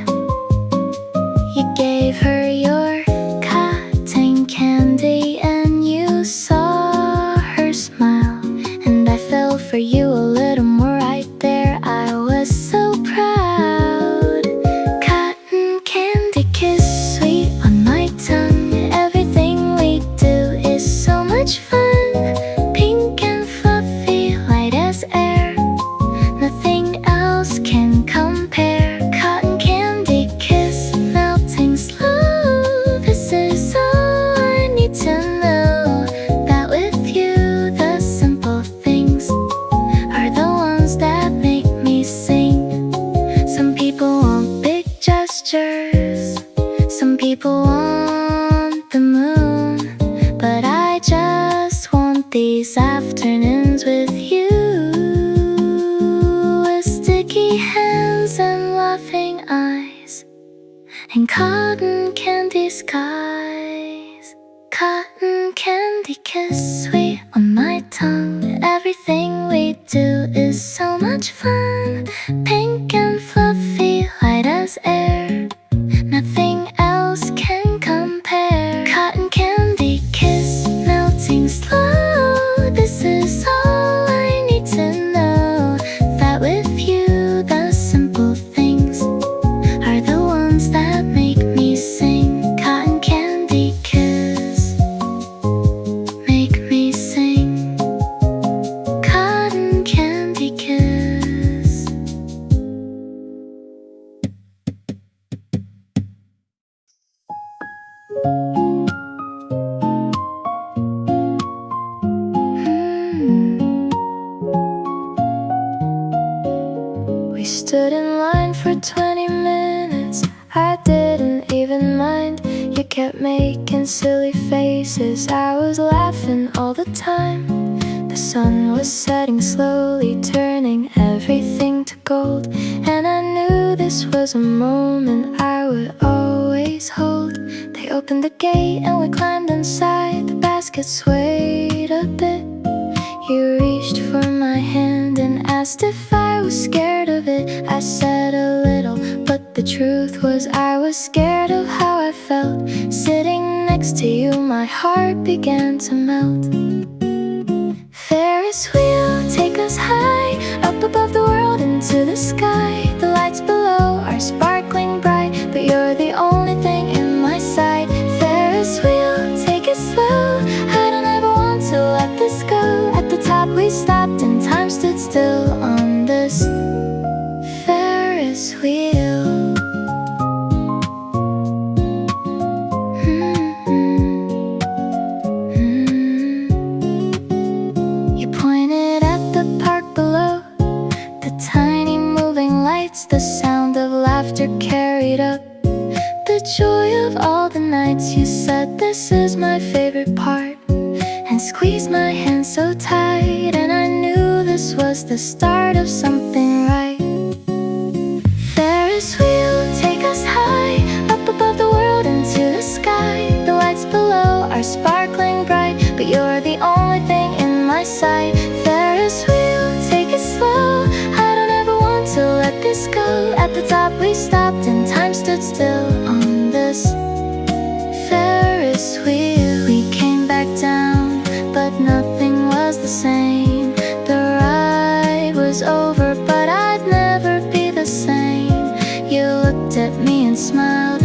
You gave her your cotton candy and you saw her smile. And I fell for you a little more right there. I was so proud. Cotton candy kiss, sweet on my tongue. Everything we do is so much fun. Pink and fluffy, light as air. Nothing else can compare. Cotton candy kiss, melting slow. This is all I need to know. That with you, the simple things are the ones that make me sing. Some people want big gestures, some people want the moon, but I just want these afternoons with you, with sticky hands and laughing eyes and cotton candy skies. Cotton candy kiss, sweet on my tongue. Everything we do is so much fun. Pink and fluffy, light as air. Nothing else can compare. Cotton candy kiss, melting slow. This is all I need to know. That with you, the simple things are the ones that make me sing. Cotton candy kiss, make me sing. Cotton candy kiss. We stood in line for 20 minutes. I didn't even mind. You kept making silly faces. I was laughing all the time. The sun was setting slowly, turning everything to gold. And I knew this was a moment I would always hold. They opened the gate and we climbed inside. The basket swayed a bit. You reached for my hand and asked if I was scared of it. I said a little, but the truth was I was scared of how I felt. Sitting next to you, my heart began to melt. Ferris wheel, take us high, up above the world into the sky. The lights below are sparkling bright, but you're the only thing in my sight. Ferris wheel, take it slow. I don't ever want to let this go. At the top we stopped and time stood still on this Ferris wheel. You pointed at the park below, the tiny moving lights, the sound of laughter carried up the joy of all the nights. You said this is my favorite part and squeezed my hand so tight, and I knew this was the start of something right. Ferris wheel, take us high, up above the world into the sky. The lights below are sparkling bright, but you're the only thing in my sight. Ferris wheel, take it slow. I don't ever want to let this go. At the top we stopped and time stood still on this Ferris wheel. We came back down, but nothing was the same. The ride was over, but I'd never be the same. You looked at me and smiled.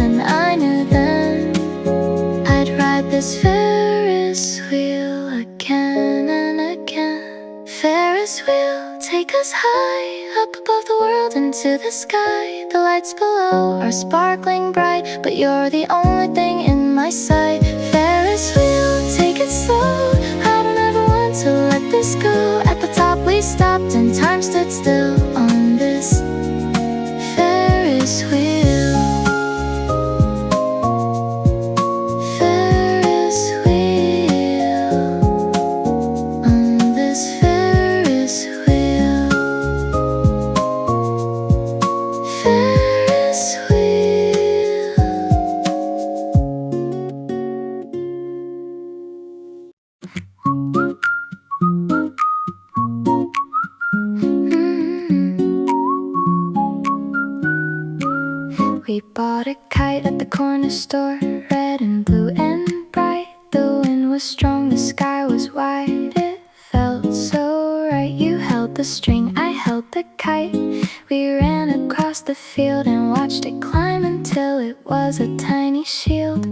take us high, up above the world into the sky. The lights below are sparkling bright, but you're the only thing in my sight. Ferris wheel, take it slow, I don't ever want to let this go. At the top we stopped and time stood still on this Ferris wheel. We bought a kite at the corner store, red and blue and bright. The wind was strong, the sky was wide. It felt so right. You held the string, I held the kite. We ran across the field and watched it climb until it was a tiny shield.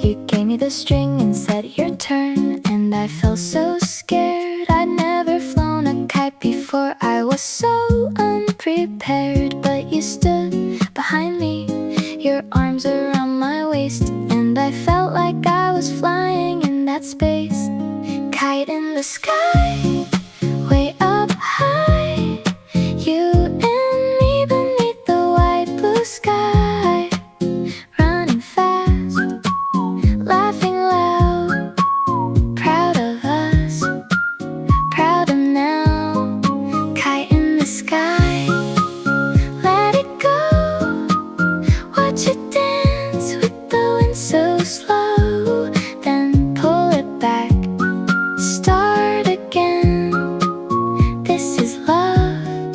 You gave me the string and said your turn, and I felt so scared. I'd never flown a kite before, I was so unprepared. But you stood behind me, your arms around my waist, and I felt like I was flying in that space. Kite in the sky, way up high, you and me beneath the white blue sky. Running fast, laughing loud, proud of us, proud of now. Kite in the sky, let it go, watch it dance with the wind so slow. Then pull it back, start again. This is love,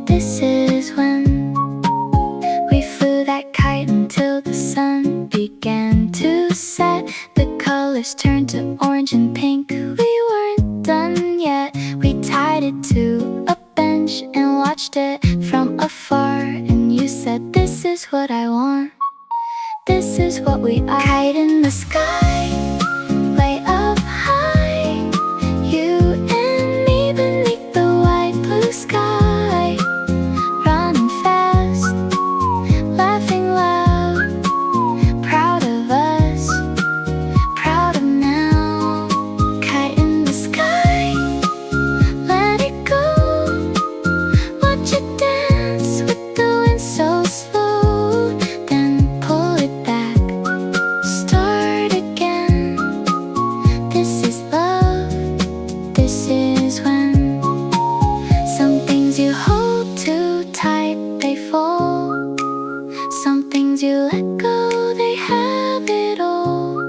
this is when we flew that kite until the sun began to set. The colors turned to orange and pink. We weren't done yet. We tied it to a bench and watched it from afar. And you said, this is what I want, this is what we are. Kite in the sky, way up high, you and me beneath the white blue sky. Running fast, laughing loud, proud of us, proud of now. Kite in the sky, let it go, watch it dance with the wind so slow. Then pull it back, start again. This is love, this is when some things you hold too tight, they fall. Some things you let go, they have it all.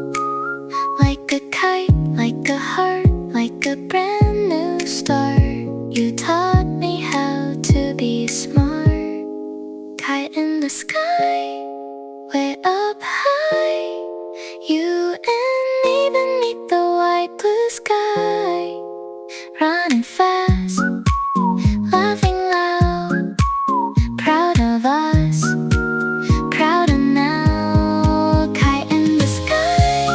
Like a kite, like a heart, like a brand new start. You taught me how to be smart. Kite in the sky, way up high, you and me beneath the white blue sky. Running fast, laughing loud, proud of us, proud of now. Kite in the sky,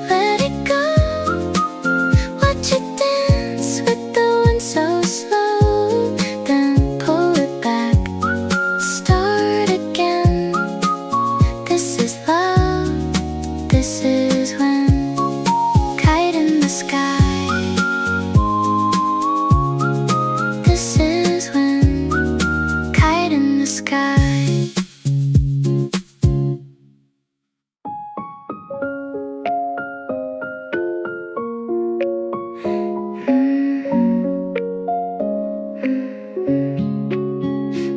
let it go, watch it dance with the wind so slow. Then pull it back, start again. This is love, this is when. Kite in the sky, this is when. Kite in the sky.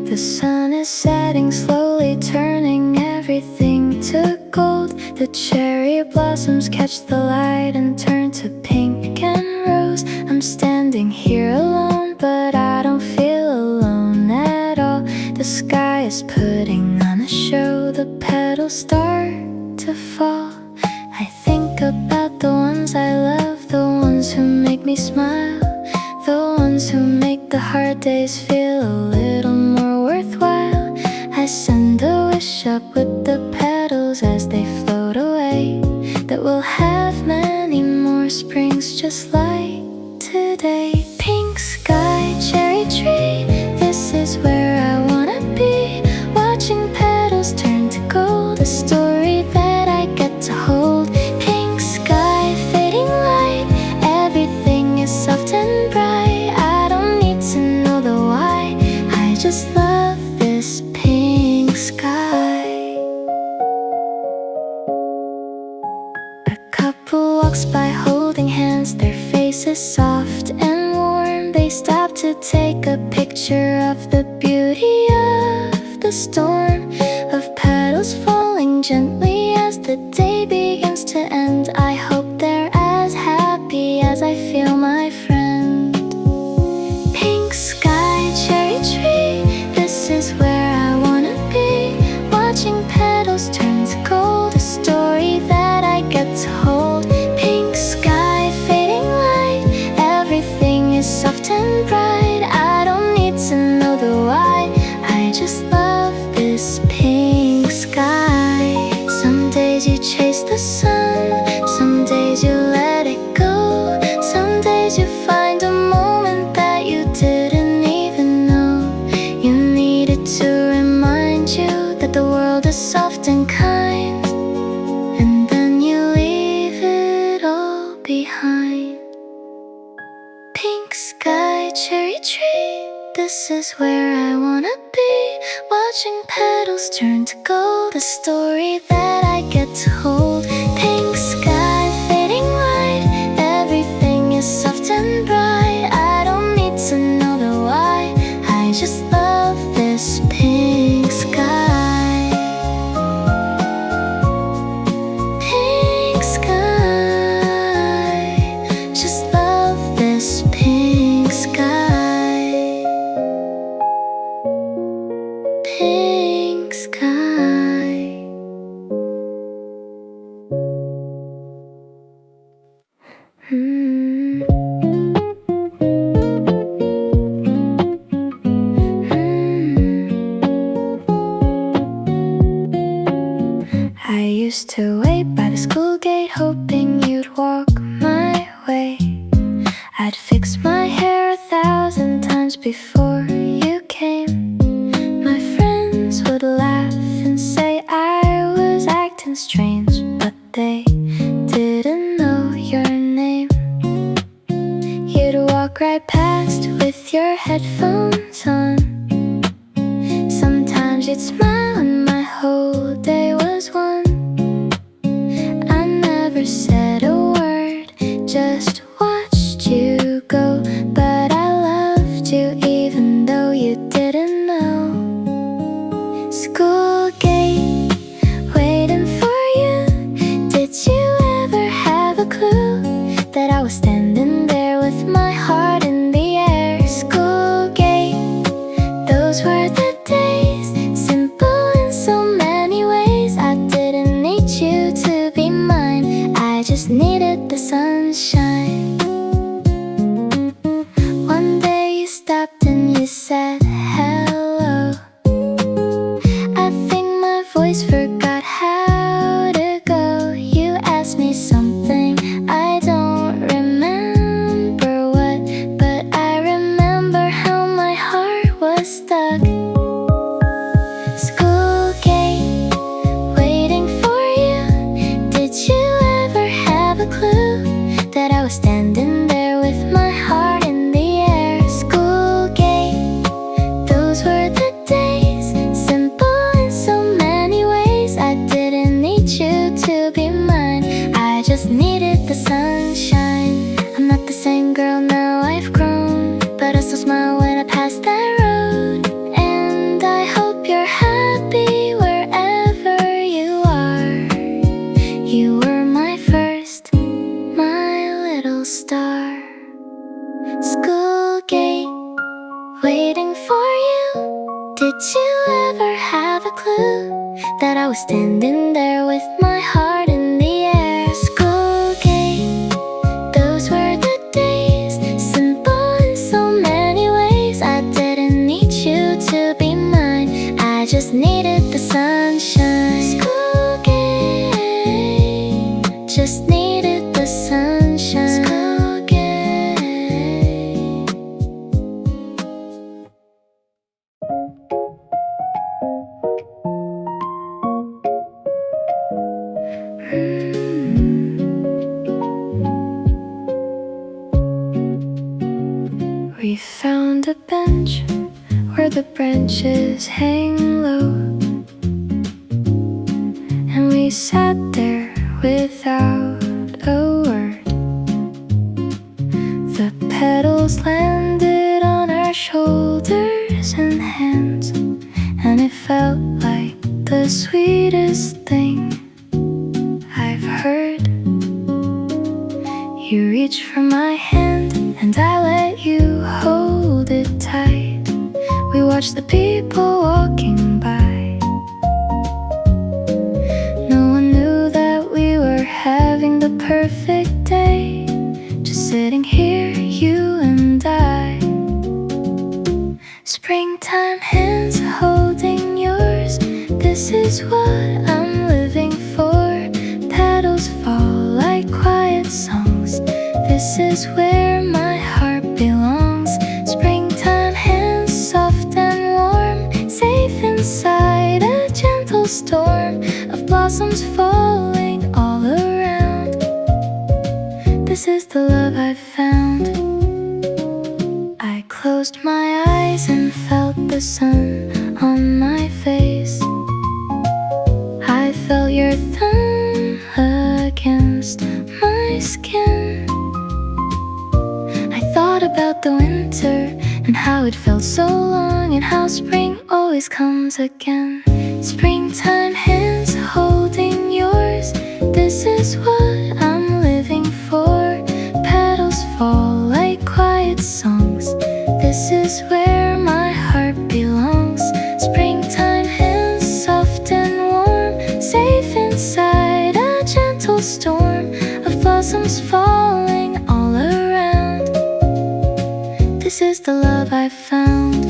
The sun is setting, slowly turning everything to gold. The cherry blossoms catch the light and turn to pink and rose. I'm standing here alone, but I don't feel alone at all. The sky is putting on a show, the petals start to fall. I think about the ones I love, the ones who make me smile, the ones who make the hard days feel a little more worthwhile. I send a wish up with the petals as they float away, that we'll have many more springs just like today. Pink sky the story that I get to hold. Pink sky, fading light, everything is soft and bright. I don't need to know the why, I just love this pink sky. A couple walks by holding hands, their faces soft and warm. They stop to take a picture of the beauty of the storm, of petals falling gently as the day begins to end. I hope they're as happy as I feel, my friend. Pink sky, cherry tree, this is where I wanna be. Watching petals turn to gold, a story that I get to hold. Pink sky, fading light, everything is soft and bright. I don't need to know the why, I just love this pink sky. Some days you chase the sun, some days you let it go. Some days you find a moment that you didn't even know you needed to remind you that the world is soft and kind, and then you leave it all behind. Pink sky, cherry tree, this is where I wanna be. Watching petals turn to gold, a story that I get to hold. Pink sky, fading light, everything is soft and bright. I don't need to know the why, I just love this pink sky. Pink sky, just love this pink sky. Pink sky. I used to wait by the school gate, hoping you'd walk my way. I'd fix my hair 1,000 times before you came. My friends would laugh and say I was acting strange, but they didn't know your name. You'd walk right past with your headphones on. Sometimes you'd smile and my whole day was one. I never said a word, just watched you go. But I loved you even though you didn't know. School gate, waiting for you. Did you ever have a clue that I was standing there with my heart in the air? School gate, those were the days, simple in so many ways. I didn't need you to be mine, I just needed the sunshine. One day you stopped and you said hello. I think my voice forgot how to go. You asked me something, I don't remember what, but I remember how my heart was stuck. School gate, waiting for you. Did you ever have a clue that I was standing there with my heart in the air? School gate, those were the days, simple in so many ways. I didn't need you to be mine, I just needed the sunshine. I'm not the same girl now, I've grown, but I still smile when I pass that road. And I hope you're happy wherever you are. You were my first, my little star. School gate, waiting for you. Did you ever have a clue that I was standing there with my heart in the air? School gate, those were the days, simple in so many ways. I didn't need you to be mine, I just needed the sunshine. School gate, just needed the sunshine. School gate. We found a bench where the branches hang low, and we sat there without a word. The petals landed on our shoulders and hands, and it felt like the sweetest thing I've heard. You reached for my hand and I let you hold it tight. We watched the people walking by. No one knew that we were having the perfect day, just sitting here, you and I. Springtime hands holding yours, this is what I'm living for. Petals fall like quiet songs, this is where my heart belongs. Springtime hands soft and warm, safe inside a gentle storm of blossoms falling all around. This is the love I've found. I closed my eyes and felt the sun on my face. I felt your thumb against my skin. I thought about the winter and how it felt so long, and how spring always comes again. Springtime hands holding yours, this is what I'm living for. Petals fall like quiet songs, this is where my heart belongs. Springtime hands soft and warm, safe inside a gentle storm of blossoms falling all around. This is the love I found.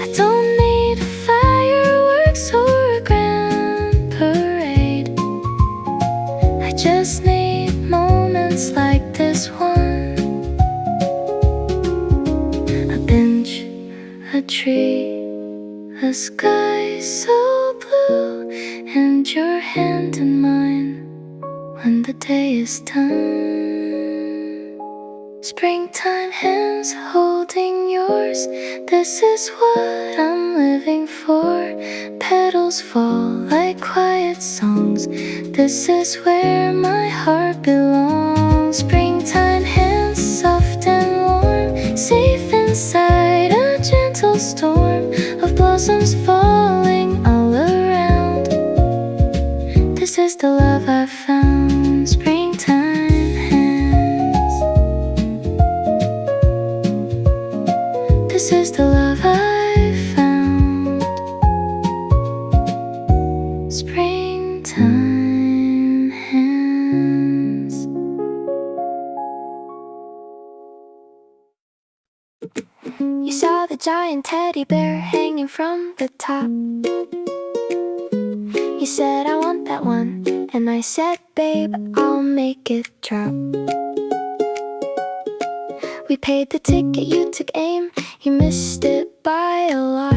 I don't need fireworks or a grand parade, I just need moments like this one. A bench, a tree, a sky so blue, and your hand in mine when the day is done. Springtime hands holding yours, this is what I'm living for. Petals fall like quiet songs, this is where my heart belongs. Springtime hands soft and warm, safe inside a gentle storm of blossoms falling all around. This is the love I found. Springtime hands, this is the love I found. Springtime hands. You saw the giant teddy bear hanging from the top. You said, I want that one, and I said, babe, I'll make it drop. We paid the ticket, you took aim, you missed it by a lot.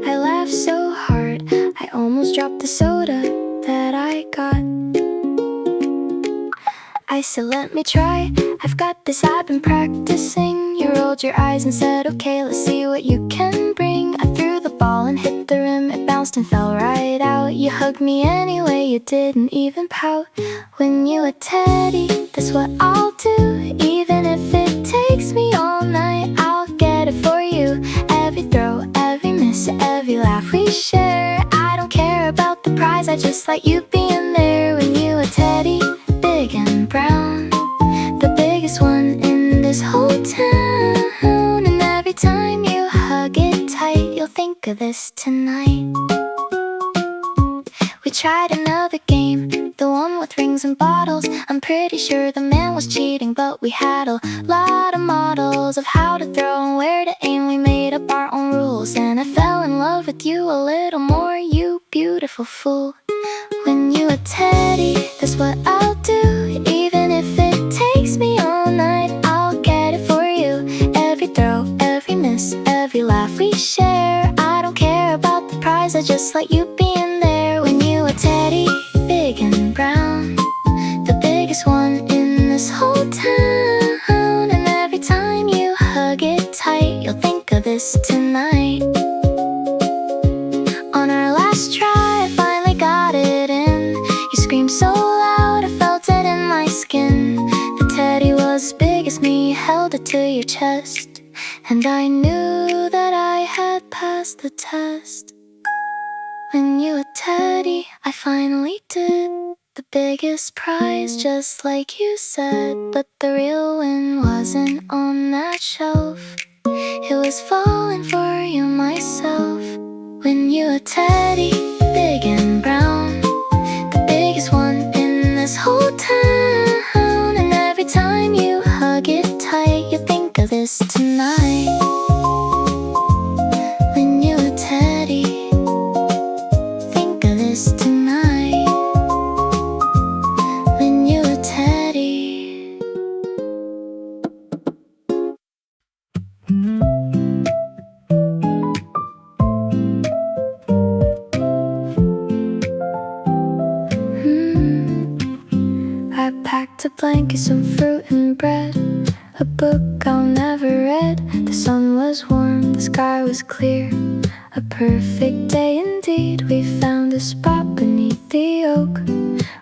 I laughed so hard, I almost dropped the soda that I got. I said, let me try, I've got this, I've been practicing. You rolled your eyes and said, okay, let's see what you can bring. I threw the ball and hit the rim, it bounced and fell right out. You hugged me anyway, you didn't even pout. When you a teddy, that's what I'll do. Even if it takes me all night, I'll get it for you. Every throw, every miss, every laugh we share. I don't care about the prize, I just like you being there. When you a teddy, big and brown, the biggest one in this whole town. And every time you hug it tight, you'll think of this tonight. We tried another game, the one with rings and bottles. I'm pretty sure the man was cheating, but we had a lot of models of how to throw and where to aim. We made up our own rules, and I fell in love with you a little more, you beautiful fool. When you a teddy, that's what I'll do. Even if it takes me all night, I'll get it for you. Every throw, every miss, every laugh we share. I don't care about the prize, I just like you being there. When you teddy, big and brown, the biggest one in this whole town. And every time you hug it tight, you'll think of this tonight. On our last try, I finally got it in. You screamed so loud, I felt it in my skin. The teddy was as big as me, held it to your chest, and I knew that I had passed the test. When you were teddy, I finally did the biggest prize, just like you said. But the real win wasn't on that shelf, it was falling for you myself. When you were teddy, big and brown, the biggest one in this whole town. And every time you hug it tight, you think of this tonight. When you were teddy, think of this tonight. When you were teddy. I packed a blanket, some fruit and bread, a book I'll never read. The sun was warm, the sky was clear, a perfect day indeed. We found a spot beneath the oak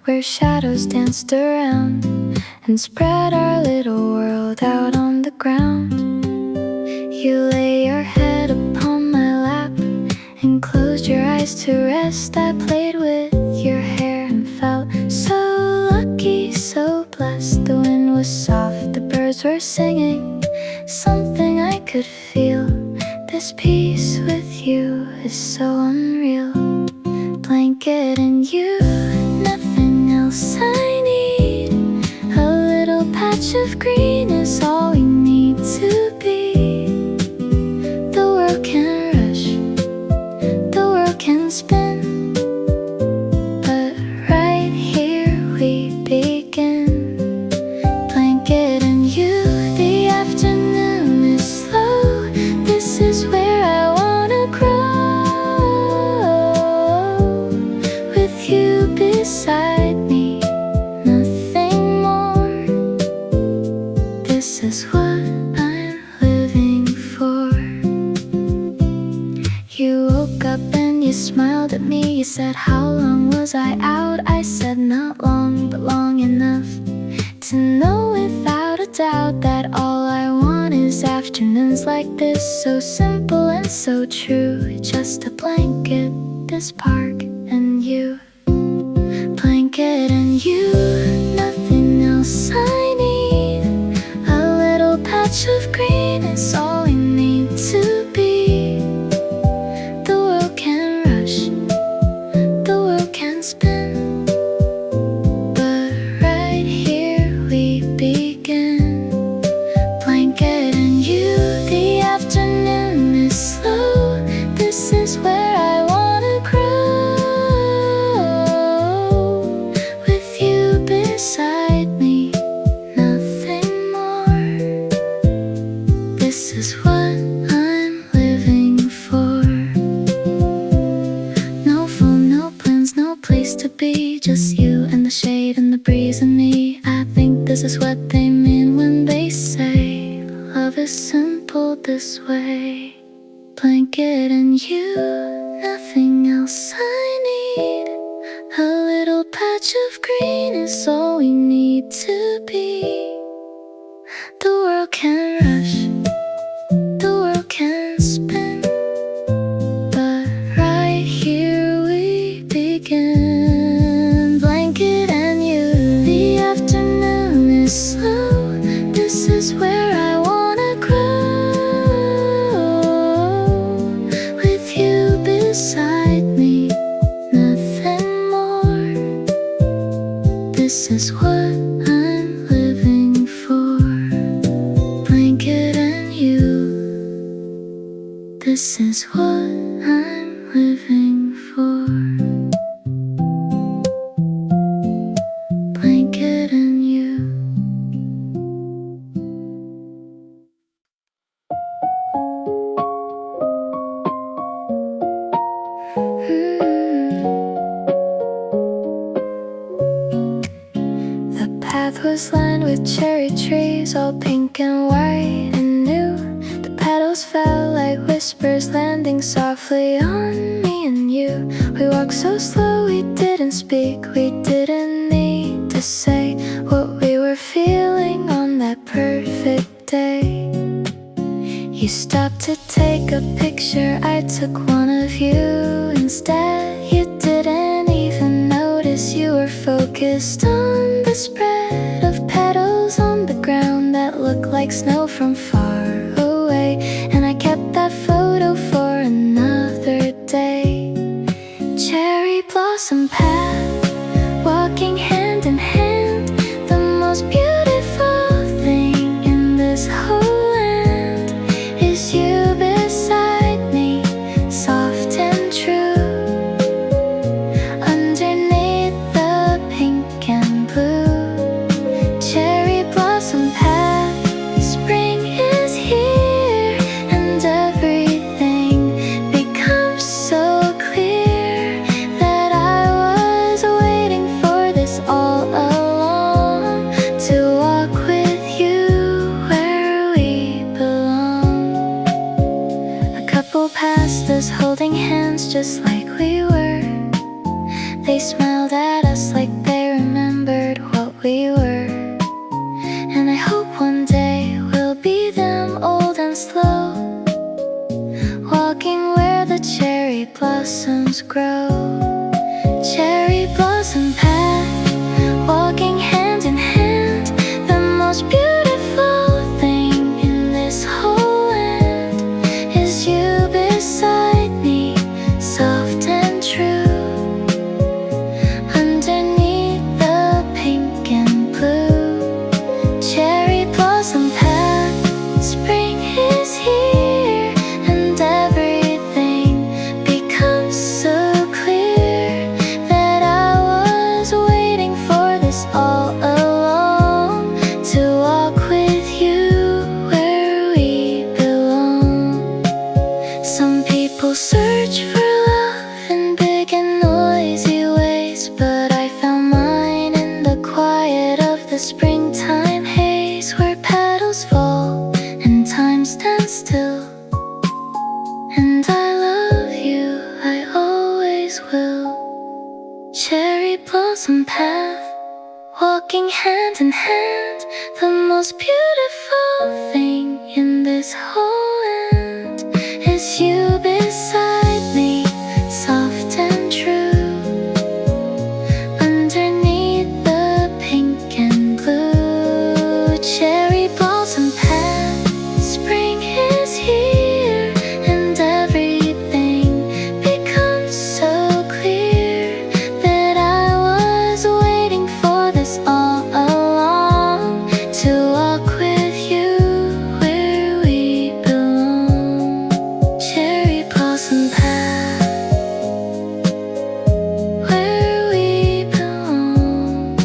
where shadows danced around and spread our little world out on the ground. You lay your head upon my lap and closed your eyes to rest. I played with your hair and felt so lucky, so blessed. The wind was soft, the birds were singing something I could feel. This peace with you is so unreal. Blanket and you, nothing else I need. A little patch of green is all we need to be. The world can rush, the world can spin, but right here we begin. Blanket and you, the afternoon is slow. This is where I wanna grow. With you beside me, nothing more. This is what I'm living for. You woke up and you smiled at me. You said, how long was I out? I said, not long, but long enough to know without a doubt that all I want is afternoons like this. So simple and so true, just a blanket, this park, and you. Blanket and you, nothing else I need. A little patch of green is all we need to be. The world can rush, the world can spin, but right here we begin. Blanket and you, the afternoon is slow. This is where I wanna grow. With you beside me, nothing more. This is what I'm living for. No phone, no plans, no place to be. Just you and the shade and the breeze and me. I think this is what they mean when they say love is simple this way. Blanket and you, nothing else I need. A little patch of green is all we need to be. The world can rush, the world can spin, but right here we begin. Blanket and you, the afternoon is slow. This is where I wanna grow. With you beside me, nothing more. This is what I'm living for. Blanket and you, this is what I'm living for. Blanket and you. was lined with cherry trees, all pink and white and new. The petals fell like whispers, landing softly on me and you. We walked so slow, we didn't speak, we didn't need to say what we were feeling on that perfect day. You stopped to take a picture, I took one of you instead. You didn't even notice you were focused on the spread of petals on the ground that looked like snow from far away. And I kept that photo for another day. Cherry blossom path, walking hand in hand, the most beautiful thing in this whole land is you beside me, soft and true, underneath the pink and blue. Cherry blossom path, spring is here, and everything becomes so clear that I was waiting for this all along, to walk with you where we belong. A couple passed us holding hands just like we were. They smiled at us like they remembered what we were. And I hope one day we'll be them, old and slow, walking where the cherry blossoms grow. Cherry blossom path, walking hand in hand, the most beautiful thing in this whole land is you beside me, soft and true, underneath the pink and blue. Cherry blossom path, spring is here, and everything becomes so clear that I was waiting for this all along, to walk with you where we belong. Some people search for love in big and noisy ways, but I found mine in the quiet of the springtime haze, where petals fall and time stands still. And I love you, I always will. Cherry blossom path, walking hand in hand, the most beautiful thing in this whole land is you beside me, soft and true, underneath the pink and blue. Cherry blossom path, spring is here, and everything becomes so clear that I was waiting for this all along, to walk with you where we belong. Cherry blossom path, where we belong.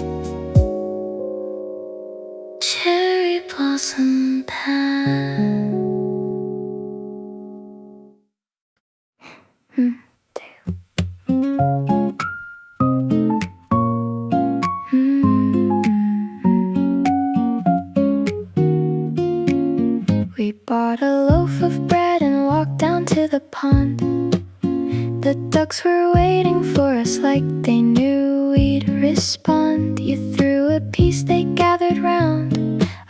Cherry blossom path. We bought a loaf of bread and walked down to the pond. The ducks were waiting for us like they knew we'd respond. You threw a piece, they gathered round,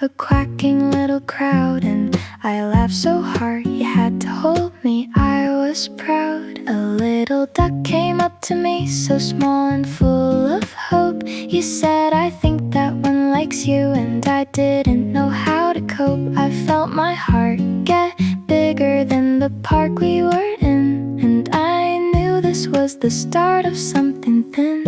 a quacking little crowd, and I laughed so hard you had to hold me. I was proud. A little duck came up to me, so small and full of hope. You said, I think that one likes you, and I didn't know how to cope. I felt my heart get bigger than the park we were in, and I knew this was the start of something thin.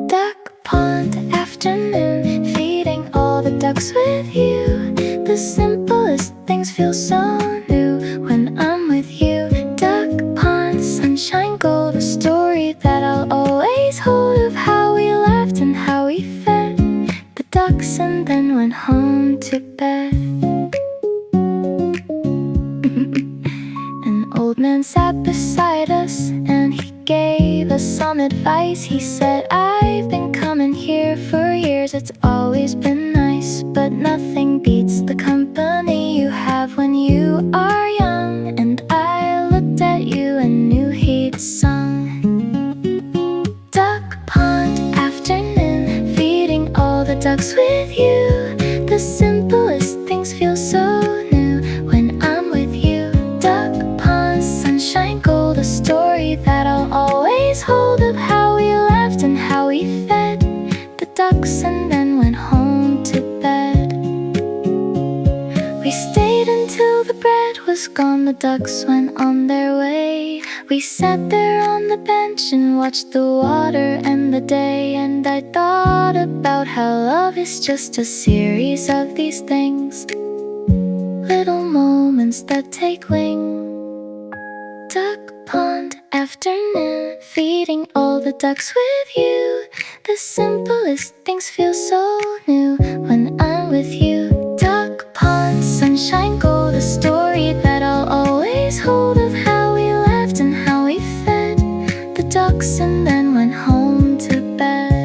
Duck pond afternoon, feeding all the ducks with you. The simplest things feel so new when I'm with you. Duck pond, sunshine gold, a story that I'll always hold, of how we laughed and how we fed the ducks and then went home to bed. An old man sat beside us and he gave us some advice. He said, I've been coming here for years, it's all ducks with you. The simplest things feel so new when I'm with you. Duck pond, sunshine, gold, a story that I'll always hold of how we laughed and how we fed the ducks and then went home to bed. We stayed until the bread was gone, the ducks went on their way. We sat there on the bench and watched the water and the day. And I thought about how love is just a series of these things, little moments that take wing. Duck pond afternoon, feeding all the ducks with you. The simplest things feel so new when I'm with you. Duck pond, sunshine, gold, a story that I'll always hold of how we laughed and how we fed the ducks and then went home to bed.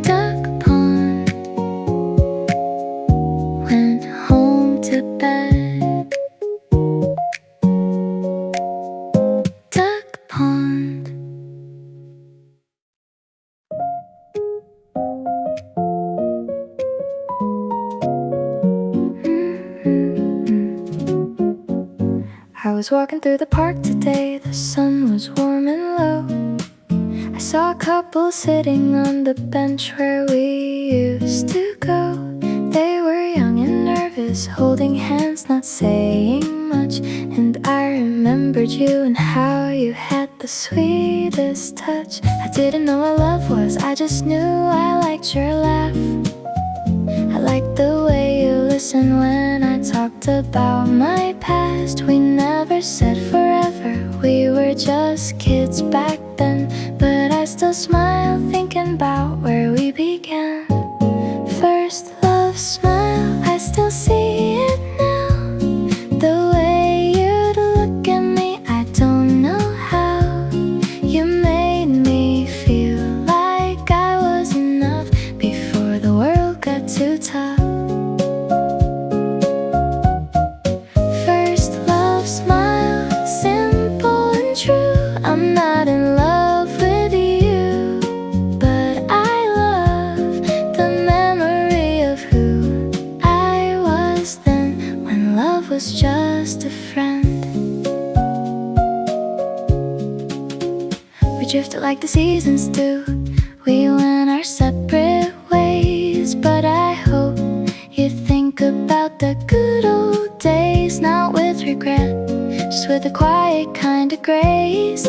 Duck pond, went home to bed. Duck pond. I was walking through the park today, the sun was warm and low. I saw a couple sitting on the bench where we used to go. They were young and nervous, holding hands, not saying much. And I remembered you and how you had the sweetest touch. I didn't know what love was, I just knew I liked your laugh. I liked the way you listened when I talked about my past. We never said forever, we were just kids back then. But I still smile thinking about where we began. First love smile, I still see it now. The way you'd look at me, I don't know how. You made me feel like I was enough before the world got too tough. First love smile, simple and true. I'm not in love with you, but I love the memory of who I was then, when love was just a friend. We drifted like the seasons do, we went our separate ways. But I hope you think about the good old days, not with regret, just with a quiet kind of grace.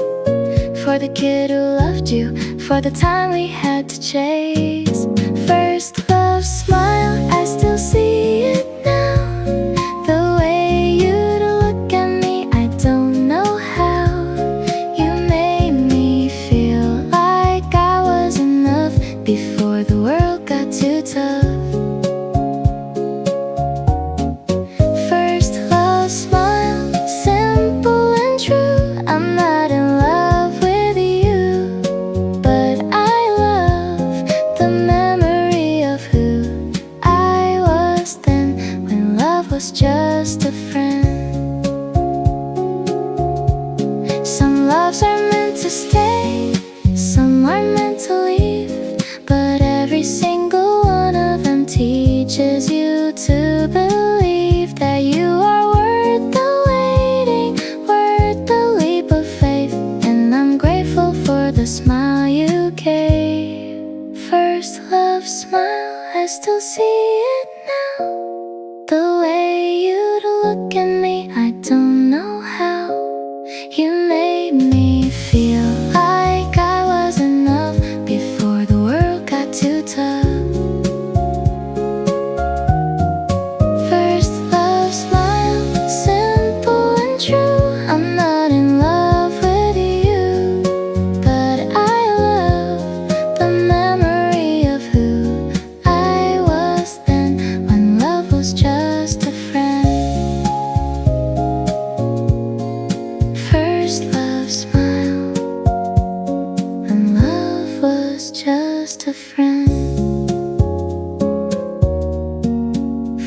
For the kid who loved you, for the time we had to chase. First love smile, I still see it now. The way you'd look at me, I don't know how. You made me feel like I was enough before the world got too tough. First love smile, simple and true. I'm not in love with you, but I love the memory of who I was then, when love was just a friend. Some loves are meant to stay, some are meant to leave, but every single one of them teaches you to believe that you are worth the waiting, worth the leap of faith. And I'm grateful for the smile you gave. First love smile, I still see it now. The way you'd look at me, I don't know how. You made me feel like I was enough before the world got too tough. First love smile, simple and true. I'm not in love with you, but I love the memory of who I was then, when love was just a friend. First love smile, when love was just a friend.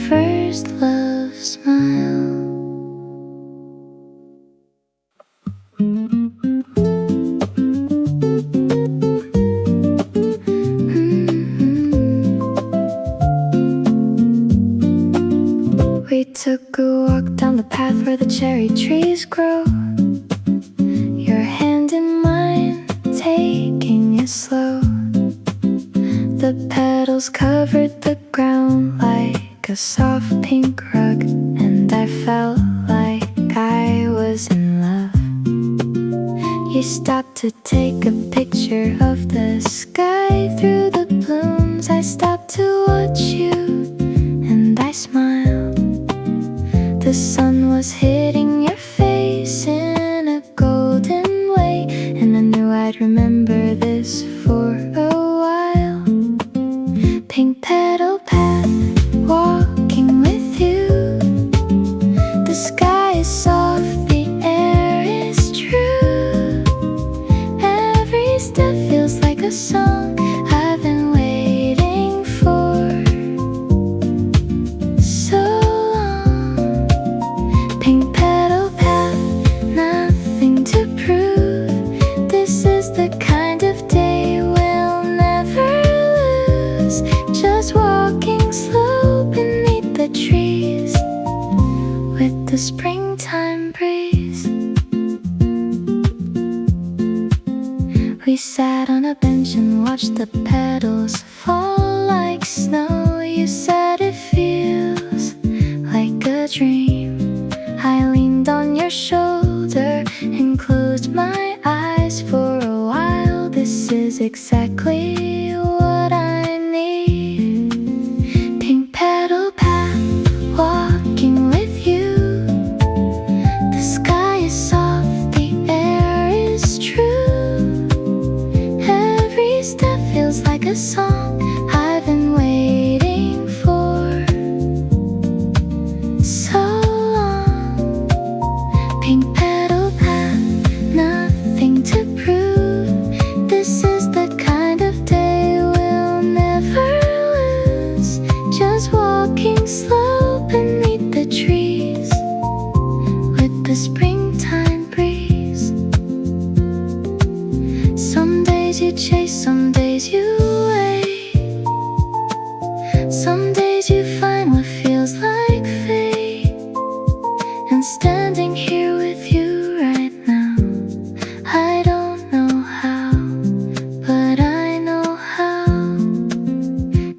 First love smile. trees grow. Your hand in mine, taking it slow. The petals covered the ground like a soft pink rug, and I felt like I was in love. You stopped to take a picture of the sky through the plumes. I stopped to watch you, and I smiled. The sun was hitting your face in a golden way, and I knew I'd remember this for a while. Pink petal path, walking with you. The sky is soft, the air is true. Every step feels like a song I've been waiting for so long. Pink petal path, nothing to prove. This is the kind of day we'll never lose. Just walking slow beneath the trees with the springtime breeze. We sat on a bench and watched the petals fall like snow. You said it feels like a dream. I leaned on your shoulder and closed my eyes for a while. This is exactly what I need. Pink petal path, walking with you. The sky is soft, the air is true. Every step feels like a song I've been waiting for so long. Pink petal path, nothing to prove. This is the kind of day we'll never lose. Just walking slow beneath the trees with the springtime breeze. Some days you chase, some days you wait. Some days you find what feels like fate. And standing here with you right now, I don't know how, but I know how.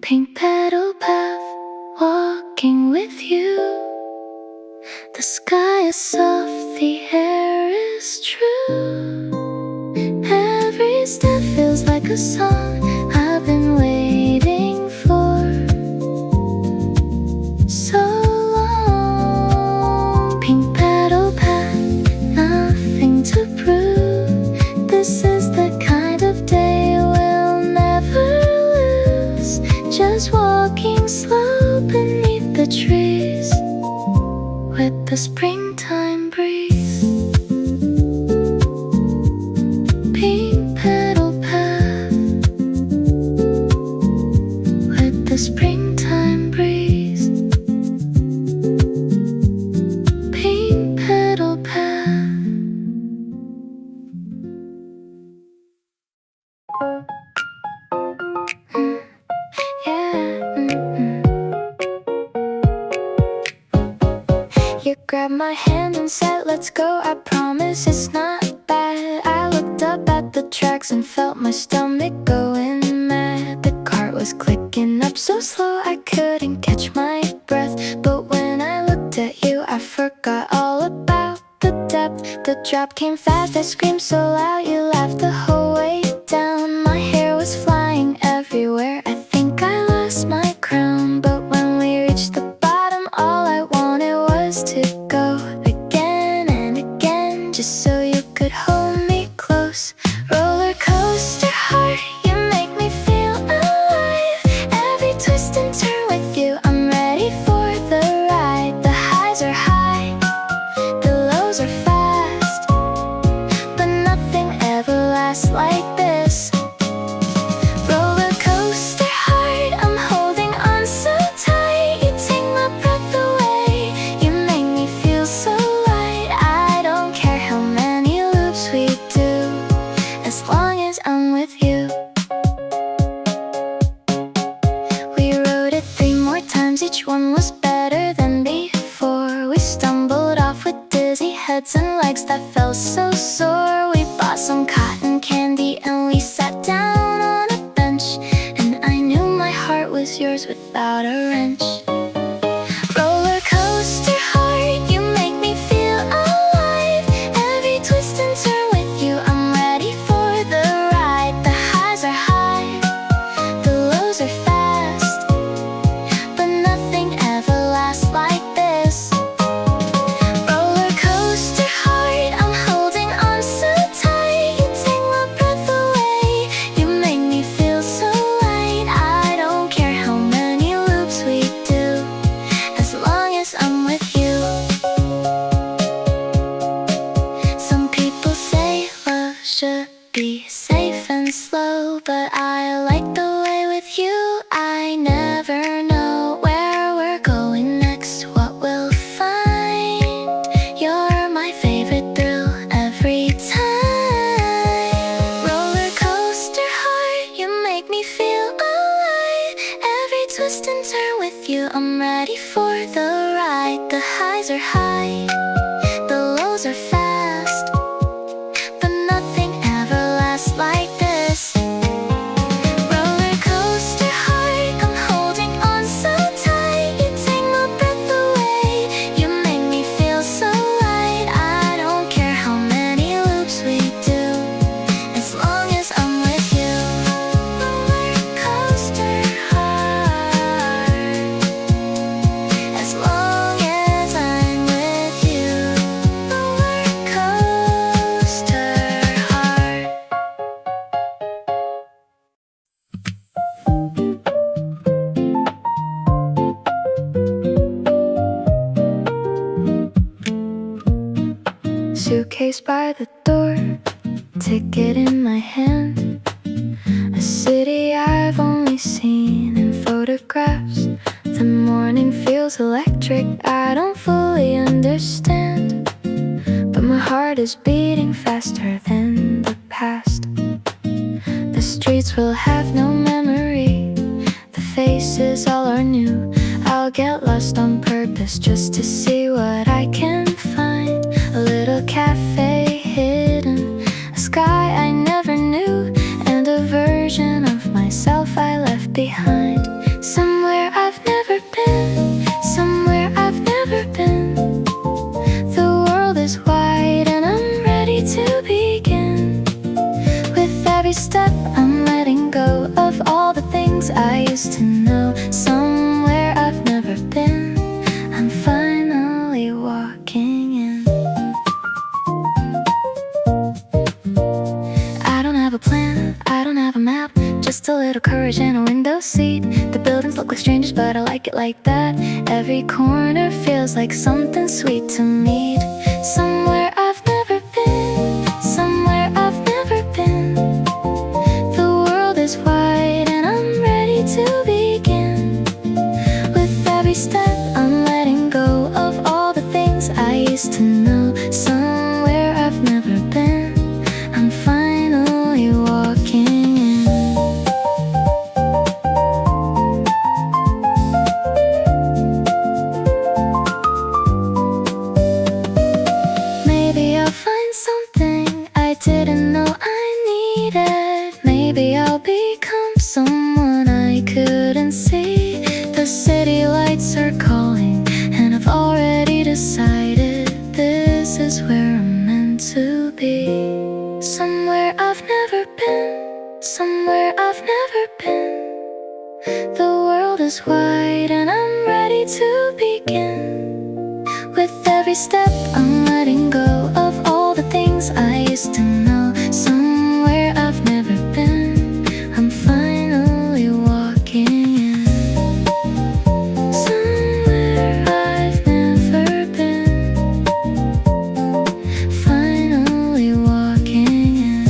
Pink petal path, walking with you. The sky is soft, the air is true. Every step feels like a song I've been waiting for so long. Pink petal path, nothing to prove. This is the kind of day we'll never lose. Just walking slow beneath the trees with the springtime breeze. Pink petal path with the springtime breeze. Pink petal path. You grabbed my hand and said, let's go. I promise it's not bad. I looked up at the tracks and felt my stomach going mad. The cart was clicking up so slow I couldn't catch my breath. But when I looked at you, I forgot all about the depth. The drop came fast, I screamed so loud, you laughed the whole way down. My hair was flying everywhere, I think I lost my crown. But when we reached the bottom, all I wanted was to go again and again, just so you could hold me close. Roller coaster heart, you make me feel alive. Every twist and turn with you, I'm ready for the ride. The highs are high, the lows are fast, but nothing ever lasts like this. Roller coaster heart, I'm holding on so tight. You take my breath away, you make me feel so light. I don't care how many loops we do, as long as I'm with you. We rode it 3 more times, each one was better than before. We stumbled off with dizzy heads and and legs that felt so sore. We bought some cotton candy and we sat down on a bench, and I knew my heart was yours without a wrench. Roller coaster heart, you make me feel alive. Every twist and turn with you, I'm ready for the ride. The highs are high, the lows are fast, but nothing ever lasts like this. Roller coaster heart, I'm holding on so tight. You take my breath away, you make me feel so light. I don't care how many loops we do, as long as I'm with you. Some people say love should be safe and slow, but I like the way with you I never know where we're going next, what we'll find. You're my favorite thrill every time. Roller coaster heart, you make me feel alive. Every twist and turn with you, I'm ready for the ride. The highs are high, the lows are fast, but nothing ever lasts like this. Roller coaster heart, I'm holding on so tight. You take my breath away, you make me feel so light. I don't care how many loops we do, as long as I'm with you. Roller coaster heart, as long as I'm with you. Roller coaster heart. Suitcase by the door, ticket in my hand. A city I've only seen in photographs. The morning feels electric, I don't fully understand, but my heart is beating faster than the past. The streets will have no memory, the faces all are new. I'll get lost on purpose just to see what I can find. A little cafe hidden, a sky I never knew, and a version of myself I left behind. Somewhere I've never been, somewhere I've never been. The world is wide and I'm ready to begin. With every step I'm letting go of all the things I used to know. Somewhere I've never been, I'm finally walking in. I don't have a plan, I don't have a map, just a little courage and a window seat. The buildings look like strangers, but I like it like that. Every corner feels like something sweet to meet. Somewhere I've never been, somewhere I've never been. The world is wide and I'm ready to begin. With every step I'm letting go of all the things I used to know. Somewhere I've never been, I'm finally walking in. Maybe I'll find something I didn't know I needed. Maybe I'll become someone I couldn't see. The city lights are calling, and I've already decided this is where I'm meant to be. Somewhere I've never been, somewhere I've never been. The world is wide and I'm ready to begin. With every step I'm letting go of all the things I used to know. Somewhere I've never been, I'm finally walking in. Somewhere I've never been, finally walking in.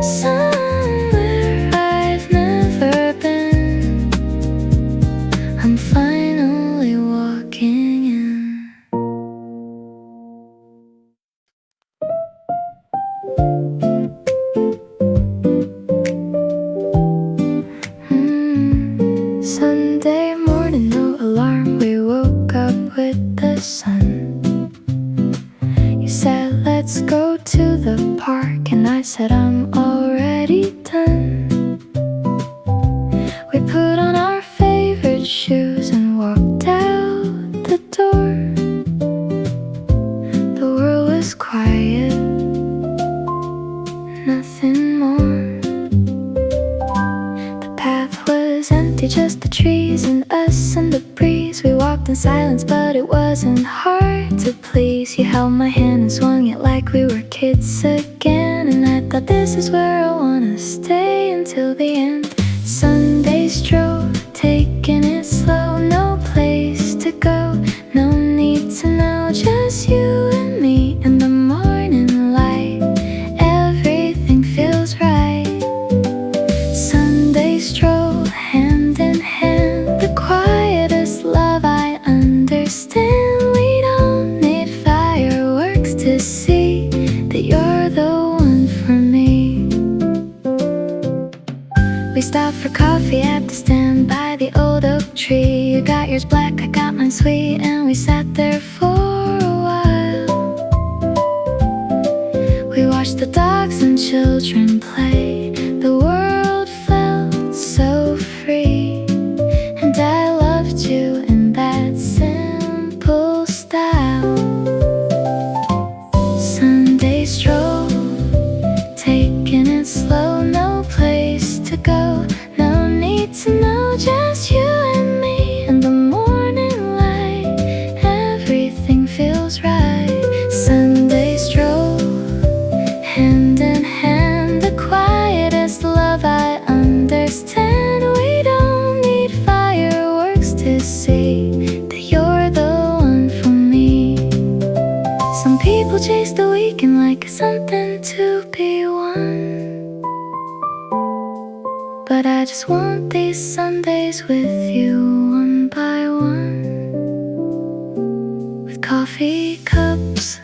Somewhere I've never been, I'm finally walking in. let's go to the park. And I said, I'm already done. We put on our favorite shoes and walked out the door. The world was quiet, nothing more. The path was empty, just the trees and us and the breeze. We walked in silence, but it wasn't hard to please. You held my hand and swung it like we were kids again. And I thought, this is where I wanna stay until the end. Sunday stroll, taking it slow, no place to go, no need to know, just you and me in the morning light. Everything feels right. Sunday stroll, hand in hand, the quietest love I understand. We don't need fireworks to see that you're the one for me. We stopped for coffee at the stand by the old oak tree. You got yours black, I got mine sweet, and we sat there for a while. We watched the dogs and children play. The world felt so free, and I loved you in that simple style. Sunday stroll, taking it slow, no place to go, no need to know, just you and me in the morning light. Everything feels right. Sunday stroll, hand in hand, the quietest love I understand. We don't need fireworks to see that you're the one for me. Some people chase the weekend like something to be won, but I just want these Sundays with you, one by one, with coffee cups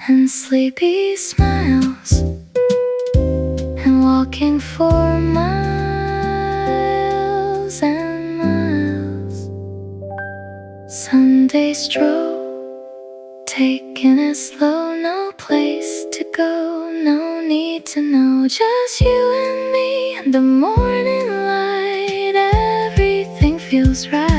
and sleepy smiles, and walking for miles and miles. Sunday stroll, taking it slow, no place to go, no need to know, just you and me in the morning light. Everything feels right.